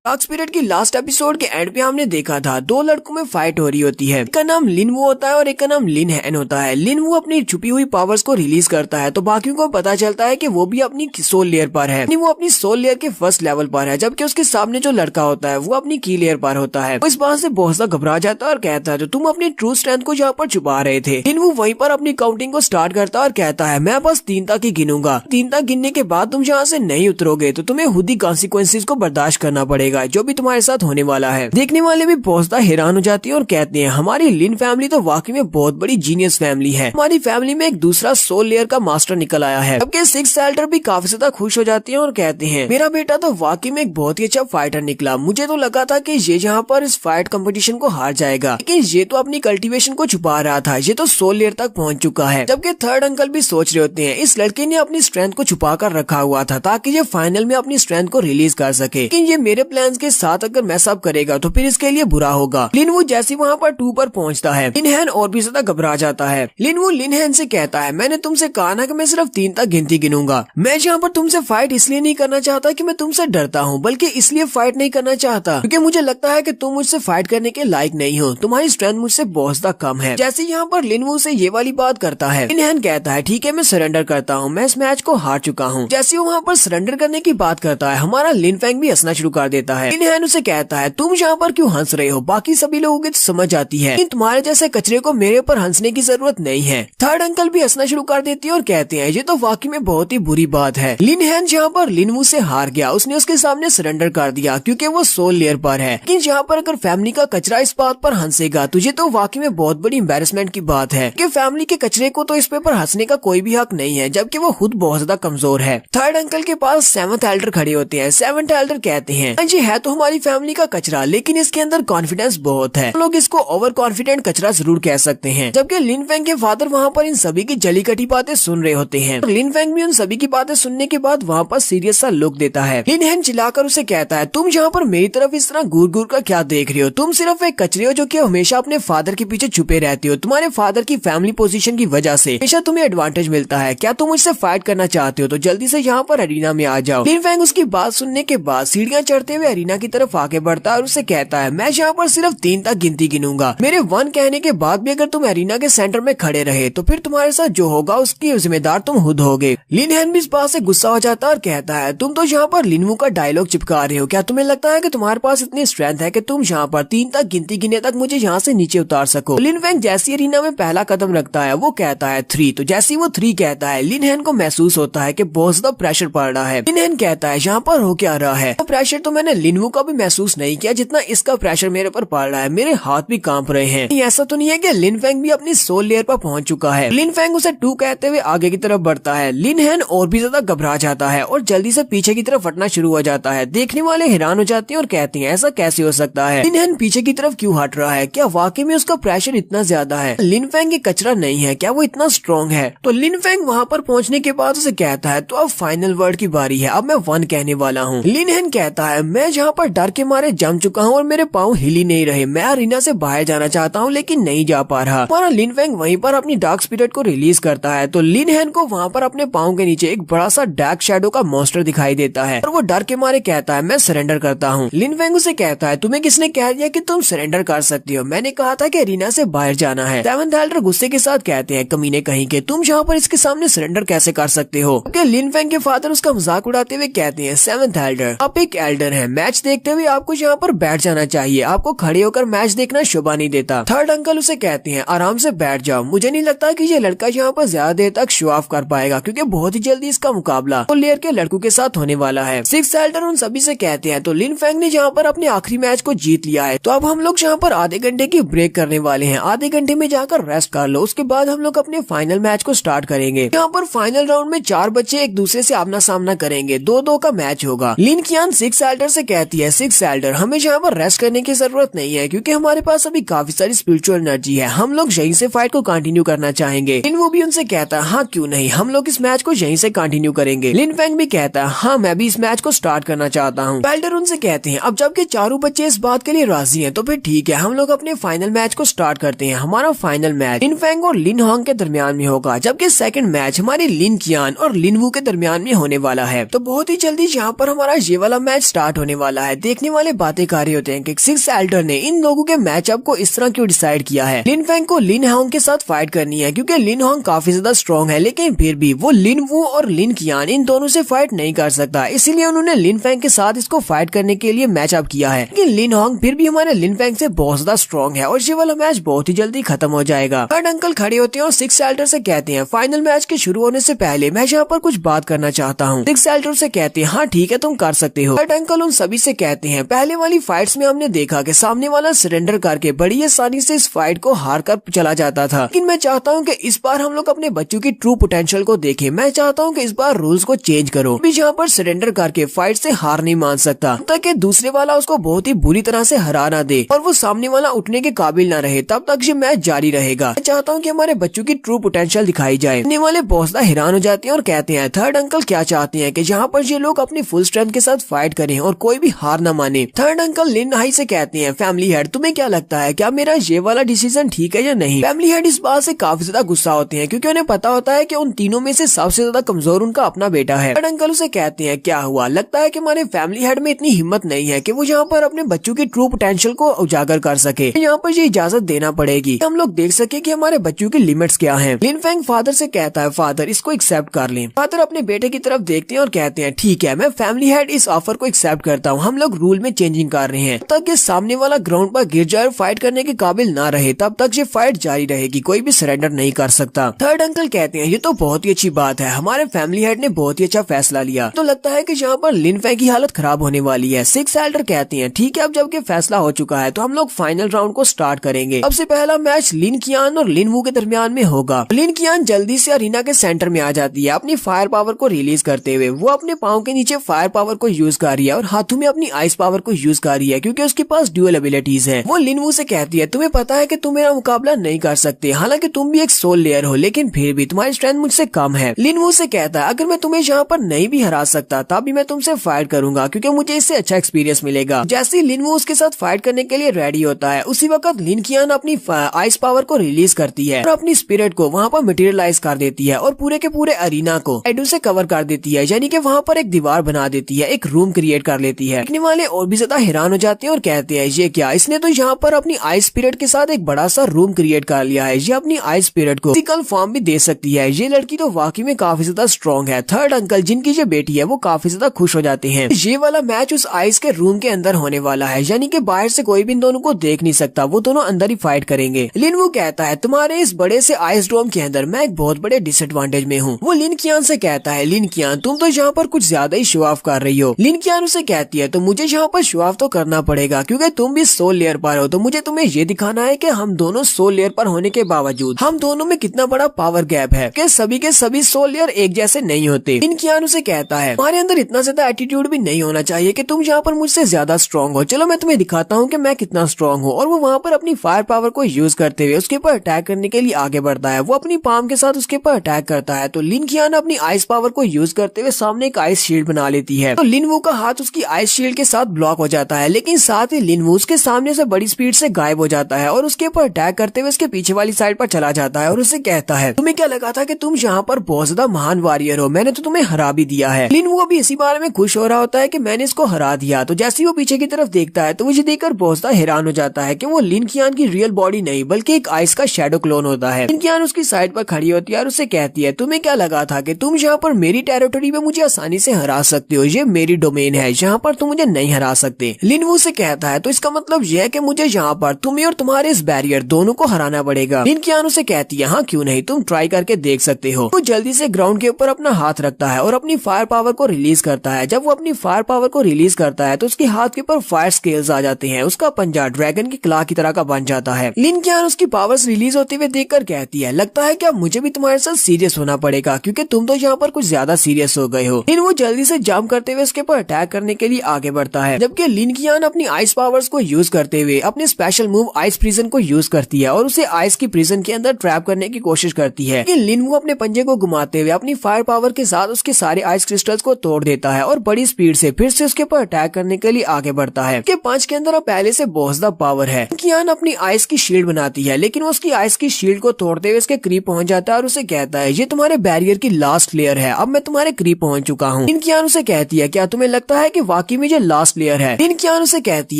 डार्क स्पिरिट की लास्ट एपिसोड के एंड पे हमने देखा था 2 लड़कों में फाइट हो रही होती है, एक का नाम लिन वू होता है और एक का नाम लिन हैन होता है। लिन वू अपनी छुपी हुई पावर्स को रिलीज करता है तो बाकियों को पता चलता है कि वो भी अपनी सोल लेयर पर है, वो अपनी सोल लेयर के फर्स्ट लेवल पर है, जबकि उसके सामने जो लड़का होता है वो अपनी की लेयर पर होता है। वो इस बात से बहुत ज्यादा घबरा जाता है और कहता है तो तुम अपनी ट्रू स्ट्रेंथ को यहाँ पर छुपा रहे थे। लिन वू वहीं पर अपनी काउंटिंग को स्टार्ट करता है और कहता है मैं बस 3 तक ही गिनूंगा, 3 तक गिनने के बाद तुम यहाँ से नहीं उतरोगे तो तुम्हें खुद ही कॉन्सिक्वेंसेस को बर्दाश्त करना पड़ेगा। करेगा जो भी तुम्हारे साथ होने वाला है। देखने वाले भी बहुत ज्यादा हैरान हो जाते हैं और कहते हैं हमारी लिन फैमिली तो वाकई में बहुत बड़ी जीनियस फैमिली है, हमारी फैमिली में एक दूसरा सोल लेयर का मास्टर निकल आया है। जबकि सिक्स एल्डर भी काफी ज्यादा खुश हो जाती हैं और कहते हैं मेरा बेटा तो वाकई में एक बहुत ही अच्छा फाइटर निकला, मुझे तो लगा था कि ये यहाँ पर इस फाइट कंपटीशन को हार जाएगा, लेकिन ये तो अपनी कल्टीवेशन को छुपा रहा था, ये तो सोल लेयर तक पहुँच चुका है। जबकि थर्ड अंकल भी सोच रहे होते हैं इस लड़के ने अपनी स्ट्रेंथ को छुपा कर रखा हुआ था ताकि ये फाइनल में अपनी स्ट्रेंथ को रिलीज कर सके, लेकिन ये मेरे प्लान्स के साथ अगर मैस अप करेगा तो फिर इसके लिए बुरा होगा। लिनवू जैसे वहाँ पर 2 पर पहुँचता है, लिनहैन और भी ज्यादा घबरा जाता है। लिनवू लिनहैन से कहता है मैंने तुमसे कहा ना कि मैं सिर्फ 3 तक गिनती गिनूंगा, मैं यहाँ पर तुमसे फाइट इसलिए नहीं करना चाहता कि मैं तुमसे डरता हूँ, बल्कि इसलिए फाइट नहीं करना चाहता क्योंकि मुझे लगता है कि तुम मुझसे फाइट करने के लायक नहीं हो, तुम्हारी स्ट्रेंथ मुझसे बहुत ज्यादा कम है। जैसे यहाँ पर लिनवू से ये वाली बात करता है, लिनहैन कहता है ठीक है मैं सरेंडर करता हूँ, मैं इस मैच को हार चुका हूँ। जैसे वो वहाँ पर सरेंडर करने की बात करता है, हमारा लिनफेंग भी हंसना शुरू कर देता है। लिनहैन उसे कहता है तुम यहाँ पर क्यों हंस रहे हो, बाकी सभी लोगों की समझ जाती है कि तुम्हारे जैसे कचरे को मेरे ऊपर हंसने की जरूरत नहीं है। थर्ड अंकल भी हंसना शुरू कर देती है और कहते हैं ये तो वाकई में बहुत ही बुरी बात है। लिनहैन जहाँ पर लिनवू से हार गया, उसने उसके सामने सरेंडर कर दिया क्योंकि वो सोल लेयर पर है, लेकिन यहाँ पर अगर फैमिली का कचरा इस बात पर हंसेगा तुझे तो वाकई में बहुत बड़ी एम्बेरसमेंट की बात है कि फैमिली के कचरे को तो इस पे पर हंसने का कोई भी हक नहीं है, जबकि वो खुद बहुत ज्यादा कमजोर है। थर्ड अंकल के पास सेवंथ एल्डर खड़े होते हैं। सेवंथ एल्डर कहते हैं जी है तो हमारी फैमिली का कचरा, लेकिन इसके अंदर कॉन्फिडेंस बहुत है, लोग इसको ओवर कॉन्फिडेंट कचरा जरूर कह सकते हैं। जबकि लिनफेंग के फादर वहाँ पर इन सभी की जली कटी बातें सुन रहे होते हैं। लिनफेंग भी उन सभी की बातें सुनने के बाद वहाँ पर सीरियस सा लुक देता है। लिनहैन चिल्लाकर उसे कहता है तुम यहाँ पर मेरी तरफ इस तरह घूर घूर कर क्या देख रहे हो, तुम सिर्फ एक कचरे हो जो कि हमेशा अपने फादर के पीछे छुपे रहते हो, तुम्हारे फादर की फैमिली पोजीशन की वजह से हमेशा तुम्हें एडवांटेज मिलता है, क्या तुम मुझसे फाइट करना चाहते हो तो जल्दी से यहाँ पर अरीना में आ जाओ। लिनफेंग उसकी बात सुनने के बाद सीढ़ियाँ चढ़ते हुए अरीना की तरफ आगे बढ़ता है और उसे कहता है मैं यहाँ पर सिर्फ 3 तक गिनती गिनूंगा, मेरे 1 कहने के बाद भी अगर तुम अरीना के सेंटर में खड़े रहे तो फिर तुम्हारे साथ जो होगा उसकी जिम्मेदार तुम खुद होगे। लिनहैन भी इस बात से गुस्सा हो जाता है और कहता है तुम तो यहाँ पर लिनवू का डायलॉग चिपका रहे हो, क्या तुम्हें लगता है कि तुम्हारे पास इतनी स्ट्रेंथ है कि तुम यहाँ पर 3 तक गिनती गिने तक मुझे यहाँ से नीचे उतार सको। लिनफेंग जैसी अरीना में पहला कदम रखता है वो कहता है 3, तो जैसे वो 3 कहता है लिनहैन को महसूस होता है कि बहुत ज्यादा प्रेशर पड़ रहा है। लिनहैन कहता है यहाँ पर हो क्या रहा है, तो प्रेशर तो मैंने लिनवू का भी महसूस नहीं किया जितना इसका प्रेशर मेरे पर पड़ रहा है, मेरे हाथ भी कांप रहे हैं। ऐसा तो नहीं है कि लिनफेंग भी अपनी सोल लेयर पर पहुंच चुका है। लिनफेंग उसे 2 कहते हुए आगे की तरफ बढ़ता है। लिनहैन और भी ज्यादा घबरा जाता है और जल्दी से पीछे की तरफ हटना शुरू हो जाता है। देखने वाले हैरान हो जाते हैं और कहते हैं ऐसा कैसे हो सकता है, लिनहैन पीछे की तरफ क्यों हट रहा है, क्या वाकई में उसका प्रेशर इतना ज्यादा है, लिनफेंग ये कचरा नहीं है, क्या वो इतना स्ट्रॉन्ग है। तो लिनफेंग वहाँ पर पहुँचने के बाद उसे कहता है तो अब फाइनल वर्ड की बारी है, अब मैं 1 कहने वाला हूँ। लिनहैन कहता है मैं जहाँ पर डर के मारे जम चुका हूँ और मेरे पाँव हिल ही नहीं रहे, मैं अरीना से बाहर जाना चाहता हूँ लेकिन नहीं जा पा रहा। हमारा लिनफेंग वहीं पर अपनी डार्क स्पिरिट को रिलीज करता है तो लिनहैन को वहाँ पर अपने पाँव के नीचे एक बड़ा सा डार्क शैडो का मॉन्स्टर दिखाई देता है और वो डर के मारे कहता है मैं सरेंडर करता हूँ। लिनफेंग उसे कहता है तुम्हें किसने कह दिया कि तुम सरेंडर कर सकती हो, मैंने कहा था कि अरीना से बाहर जाना है। सेवंथ एल्डर गुस्से के साथ कहते हैं कमीने कहीं के, तुम यहाँ पर इसके सामने सरेंडर कैसे कर सकते हो। लिनफेंग के फादर उसका मजाक उड़ाते हुए कहते हैं सेवंथ एल्डर आप एक एल्डर हैं, मैच देखते हुए आपको यहाँ पर बैठ जाना चाहिए, आपको खड़े होकर मैच देखना शोभा नहीं देता। थर्ड अंकल उसे कहते हैं आराम से बैठ जाओ, मुझे नहीं लगता कि ये लड़का यहाँ पर ज्यादा देर तक शो ऑफ कर पाएगा क्योंकि बहुत ही जल्दी इसका मुकाबला तो लेयर के लड़कों के साथ होने वाला है। सिक्स एल्डर उन सभी से कहते हैं तो लिनफेंग ने यहाँ पर अपने आखिरी मैच को जीत लिया है, तो अब हम लोग यहाँ पर आधे घंटे की ब्रेक करने वाले हैं, आधे घंटे में जाकर रेस्ट कर लो, उसके बाद हम लोग अपने फाइनल मैच को स्टार्ट करेंगे। यहाँ पर फाइनल राउंड में 4 बच्चे एक दूसरे से आमना सामना करेंगे, 2-2 का मैच होगा। लिन कियान सिक्स एल्डर से कहती है सिक्स एल्डर हमें यहाँ पर रेस्ट करने की जरूरत नहीं है क्योंकि हमारे पास अभी काफी सारी स्पिरिचुअल एनर्जी है, हम लोग यहीं से फाइट को कंटिन्यू करना चाहेंगे। लिन वो भी उनसे कहता है हाँ क्यों नहीं, हम लोग इस मैच को यहीं से कंटिन्यू करेंगे। लिनफेंग भी कहता है हाँ मैं भी इस मैच को स्टार्ट करना चाहता हूँ। एल्डर उनसे कहते हैं अब जबकि चारों बच्चे इस बात के लिए राजी हैं तो फिर ठीक है हम लोग अपने फाइनल मैच को स्टार्ट करते हैं। हमारा फाइनल मैच लिनफेंग और लिन होंग के दरमियान में होगा, जबकि सेकंड मैच हमारे लिन कियान और लिनवू के दरमियान में होने वाला है। तो बहुत ही जल्दी यहाँ पर हमारा ये वाला मैच स्टार्ट होने वाला है। देखने वाले बातें कर रहे होते हैं कि सिक्स एल्डर ने इन लोगों के मैचअप को इस तरह क्यों डिसाइड किया है। लिनफेंग को लिन होंग के साथ फाइट करनी है क्योंकि लिन होंग काफी ज्यादा स्ट्रॉन्ग है, लेकिन फिर भी वो लिनवू और लिन कियान इन दोनों से फाइट नहीं कर सकता, इसीलिए उन्होंने लिनफेंग के साथ इसको फाइट करने के लिए मैचअप किया है। लेकिन लिन होंग फिर भी हमारे लिनफेंग से बहुत ज्यादा स्ट्रॉन्ग है और ये वाला मैच बहुत ही जल्दी खत्म हो जाएगा। थर्ड अंकल खड़े होते हैं और सिक्स एल्डर से कहते हैं फाइनल मैच के शुरू होने से पहले मैं यहाँ पर कुछ बात करना चाहता हूँ। सिक्स एल्डर से कहते हैं हाँ ठीक है तुम कर सकते हो। थर्ड अंकल उन सभी से कहते हैं पहले वाली फाइट्स में हमने देखा कि सामने वाला सरेंडर करके बड़ी आसानी से इस फाइट को हार कर चला जाता था, लेकिन मैं चाहता हूँ कि इस बार हम लोग अपने बच्चों की ट्रू पोटेंशियल को देखें। मैं चाहता हूँ कि इस बार रूल्स को चेंज करो। भी जहाँ पर सरेंडर करके फाइट से हार नहीं मान सकता ताकि दूसरे वाला उसको बहुत ही बुरी तरह से हरा ना दे और वो सामने वाला उठने के काबिल ना रहे, तब तक ये मैच जारी रहेगा। मैं चाहता हूँ कि हमारे बच्चों की ट्रू पोटेंशियल दिखाई जाए। आने वाले बॉस हैरान हो जाते हैं और कहते हैं थर्ड अंकल क्या चाहते हैं कि जहाँ पर ये लोग अपनी फुल स्ट्रेंथ के साथ फाइट करें और कोई भी हार न माने। थर्ड अंकल लिन हाई से कहते हैं फैमिली हेड तुम्हें क्या लगता है, क्या मेरा ये वाला डिसीजन ठीक है या नहीं। फैमिली हेड इस बात से काफी ज्यादा गुस्सा होते हैं क्योंकि उन्हें पता होता है कि उन तीनों में से सबसे ज्यादा कमजोर उनका अपना बेटा है। थर्ड अंकल उसे कहते हैं क्या हुआ, लगता है कि हमारे फैमिली हेड में इतनी हिम्मत नहीं है कि वो यहाँ पर अपने बच्चों की ट्रू पोटेंशियल को उजागर कर सके। यहाँ पर ये इजाजत देना पड़ेगी, हम लोग देख सके कि हमारे बच्चों की लिमिट्स क्या हैं। लिन फेंग फादर से कहता है फादर इसको एक्सेप्ट कर लें। फादर अपने बेटे की तरफ देखते हैं और कहते हैं ठीक है, मैं फैमिली हेड इस ऑफर को एक्सेप्ट करता हूँ। हम लोग रूल में चेंजिंग कर रहे हैं ताकि सामने वाला ग्राउंड पर गिर जाए और फाइट करने के काबिल ना रहे, तब तक ये फाइट जारी रहेगी, कोई भी सरेंडर नहीं कर सकता। थर्ड अंकल कहते हैं ये तो बहुत ही अच्छी बात है, हमारे फैमिली हेड ने बहुत ही अच्छा फैसला लिया। तो लगता है कि यहाँ पर लिन फेंग की हालत खराब होने वाली है। सिक्स एल्डर कहते हैं ठीक है, अब जबकि फैसला हो चुका है तो हम लोग फाइनल राउंड को स्टार्ट करेंगे। सबसे पहला मैच लिन कियान और लिन वू के दरमियान में होगा। लिन कियान जल्दी से अरीना के सेंटर में आ जाती है अपनी फायर पावर को रिलीज करते हुए। वो अपने पाँव के नीचे फायर पावर को यूज कर रही है और हाथों में अपनी आइस पावर को यूज कर रही है क्योंकि उसके पास ड्यूअल एबिलिटीज है। वो लिन वू से कहती है तुम्हें पता है कि तुम मेरा मुकाबला नहीं कर सकते, हालांकि तुम भी एक सोल लेयर हो, लेकिन फिर भी तुम्हारी स्ट्रेंथ मुझसे कम है। लिन वू से कहता है अगर मैं तुम्हें यहाँ पर नहीं भी हरा सकता तब भी मैं तुमसे फाइट करूंगा क्योंकि मुझे इससे अच्छा एक्सपीरियंस मिलेगा। जैसे ही लिन वू उसके साथ फाइट करने के लिए रेडी होता है उसी वक्त लिन कियान अपनी आइस पावर को रिलीज करती है और अपनी स्पिरिट को वहाँ पर मटेरियलाइज कर देती है और पूरे के पूरे अरीना को एडू से कवर कर देती है, यानी कि वहाँ पर एक दीवार बना देती है, एक रूम क्रिएट कर लेती है। देखने वाले और भी ज्यादा हैरान हो जाते हैं और कहते हैं ये क्या, इसने तो यहाँ पर अपनी आइस स्पिरिट के साथ एक बड़ा सा रूम क्रिएट कर लिया है। ये अपनी आइस स्पिरिट को फिजिकल फॉर्म भी दे सकती है। ये लड़की तो वाकई में काफी ज्यादा स्ट्रॉन्ग है। थर्ड अंकल जिनकी ये बेटी है वो काफी ज्यादा खुश हो जाते हैं। ये वाला मैच उस आइस के रूम के अंदर होने वाला है, यानी कि बाहर से कोई भी इन दोनों को देख नहीं सकता, वो दोनों अंदर ही फाइट करेंगे। लिन वू कहता है तुम्हारे इस बड़े से आइस डोम के अंदर मैं एक बहुत बड़े डिसएडवांटेज में हूँ। वो लिन कियान से कहता है लिन कियान तुम तो यहाँ पर कुछ ज्यादा ही शो ऑफ कर रही हो। लिन कियान उसे कहती है तो मुझे यहाँ पर शो ऑफ तो करना पड़ेगा क्योंकि तुम भी सोल लेयर पर हो, तो मुझे तुम्हें ये दिखाना है कि हम दोनों सोल लेयर पर होने के बावजूद हम दोनों में कितना बड़ा पावर गैप है कि सभी के सभी सोल लेयर एक जैसे नहीं होते। लिन कियान उसे कहता है तुम्हारे अंदर इतना ज्यादा एटीट्यूड भी नहीं होना चाहिए कि तुम यहाँ पर मुझसे ज्यादा स्ट्रॉन्ग हो। चलो मैं तुम्हें दिखाता हूँ कि मैं कितना स्ट्रॉन्ग हूँ। और वो वहाँ पर अपनी फायर पावर को यूज करते हुए उसके ऊपर अटैक करने के लिए आगे बढ़ता है। वो अपनी पाम के साथ उसके ऊपर अटैक करता है तो लिन कियान अपनी आइस पावर को यूज करते हुए सामने एक आइस शील्ड बना लेती है। तो लिन वू का हाथ उसकी आइस शील्ड के साथ ब्लॉक हो जाता है, लेकिन साथ ही लिन वू उसके सामने से बड़ी स्पीड से गायब हो जाता है और उसके ऊपर अटैक करते हुए उसके पीछे वाली साइड पर चला जाता है और उसे कहता है तुम्हें क्या लगा था कि तुम यहाँ पर बहुत ज्यादा महान वॉरियर हो, मैंने तो तुम्हें हरा भी दिया है। लिन वू भी इसी बारे में खुश हो रहा होता है कि मैंने इसको हरा दिया। तो जैसे ही वो पीछे की तरफ देखता है तो मुझे देखकर बहुत ज्यादा हैरान हो जाता है कि वो लिन कियान की रियल बॉडी नहीं बल्कि एक आइस का शैडो क्लोन होता है। लिन कियान उसकी साइड पर खड़ी होती है और उसे कहती है तुम्हें क्या लगा था कि तुम यहाँ पर मेरी टेरिटोरी में मुझे आसानी से हरा सकते हो, ये मेरी डोमेन है, यहाँ पर तुम मुझे नहीं हरा सकते। लिन वू से कहता है तो इसका मतलब यह है कि मुझे यहाँ पर तुम्हें और तुम्हारे इस बैरियर दोनों को हराना पड़ेगा। लिन कियान उसे कहती है हाँ क्यों नहीं, तुम ट्राई करके देख सकते हो। वो जल्दी से ग्राउंड के ऊपर अपना हाथ रखता है और अपनी फायर पावर को रिलीज करता है। जब वो अपनी फायर पावर को रिलीज करता है तो उसके हाथ के ऊपर फायर स्केल्स आ जाते हैं, उसका पंजा ड्रैगन की क्ला की तरह का बन जाता है। लिन कियान उसकी पावर्स रिलीज होते हुए देखकर कहती है लगता है कि मुझे भी तुम्हारे साथ सीरियस होना पड़ेगा क्योंकि तुम तो यहाँ पर कुछ ज्यादा सीरियस हो गए हो। लिन वो जल्दी से जंप करते हुए उसके ऊपर अटैक करने के लिए आगे बढ़ता है, जबकि लिन कियान अपनी आइस पावर्स को यूज करते हुए अपने स्पेशल मूव आइस प्रिजन को यूज करती है और उसे आइस की प्रिजन के अंदर ट्रैप करने की कोशिश करती है। लेकिन लिन वो अपने पंजे को घुमाते हुए अपनी फायर पावर के साथ उसके सारे आइस क्रिस्टल्स को तोड़ देता है और बड़ी स्पीड से फिर से उसके ऊपर अटैक करने के लिए आगे बढ़ता है। के पंच के अंदर पहले से बहुत ज्यादा पावर है। कियान अपनी आइस की शील्ड बनाती है, लेकिन वो उसकी आइस की शील्ड को तोड़ते हुए उसके करीब पहुंच जाता है और उसे कहता है ये तुम्हारे बैरियर की लास्ट लेयर है, अब मैं तुम्हारे करीब पहुंच चुका हूँ। लिन कियान उसे कहती है क्या तुम्हें लगता है कि वाकई में ये लास्ट लेयर है। लिन कियान उसे कहती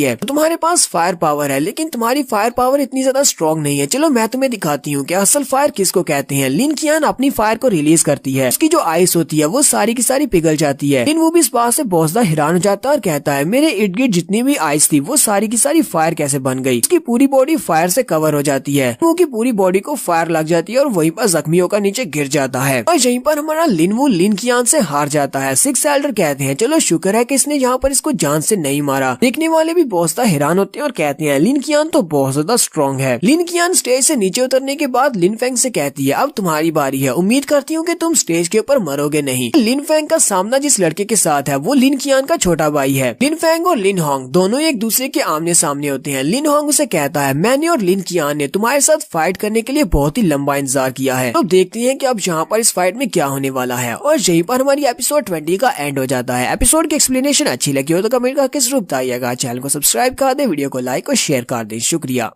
है तुम्हारे पास फायर पावर है लेकिन तुम्हारी फायर पावर इतनी ज्यादा स्ट्रॉन्ग नहीं है, चलो मैं तुम्हें दिखाती हूँ कि असल फायर किसको कहते हैं। लिन कियान अपनी फायर को रिलीज करती है, उसकी जो आइस होती है वो सारी की सारी पिघल जाती है। लेकिन वो भी इस बात से बहुत ज्यादा हैरान हो जाता है और कहता है मेरे इर्द गिर्द जितनी भी आइस थी वो सारी की सारी फायर कैसे बन गई। उसकी पूरी बॉडी फायर से कवर हो जाती है, वो की पूरी बॉडी को फायर लग जाती है और वहीं पर जख्मी होकर नीचे गिर जाता है और यहीं पर हमारा लिन वू लिन कियान से हार जाता है। सिक्स एल्डर कहते हैं चलो शुक्र है कि इसने यहाँ यहाँ पर इसको जान से नहीं मारा। देखने वाले भी बहुत ज्यादा हैरान होते हैं और कहते हैं लिन कियान तो बहुत ज्यादा स्ट्रॉन्ग है। लिन कियान स्टेज से नीचे उतरने के बाद लिन फेंग से कहती है अब तुम्हारी बारी है, उम्मीद करती हूँ कि तुम स्टेज के ऊपर मरोगे नहीं। लिन फेंग का सामना जिस लड़के के साथ है वो लिन कियान का छोटा भाई है। लिन फेंग और लिन होंग दोनों एक दूसरे के आमने सामने होते हैं। लिन होंग उसे कहता है मैंने और लिन कियान ने तुम्हारे साथ फाइट करने के लिए बहुत ही लंबा इंतजार किया है। तो देखते हैं कि अब यहाँ पर इस फाइट में क्या होने वाला है। और यहीं पर हमारी एपिसोड 20 का एंड हो जाता है। एपिसोड की एक्सप्लेनेशन अच्छी लगी हो तो कमेंट करके जरूर बताइएगा। चैनल को सब्सक्राइब कर दे, वीडियो को लाइक और शेयर कर दे। शुक्रिया।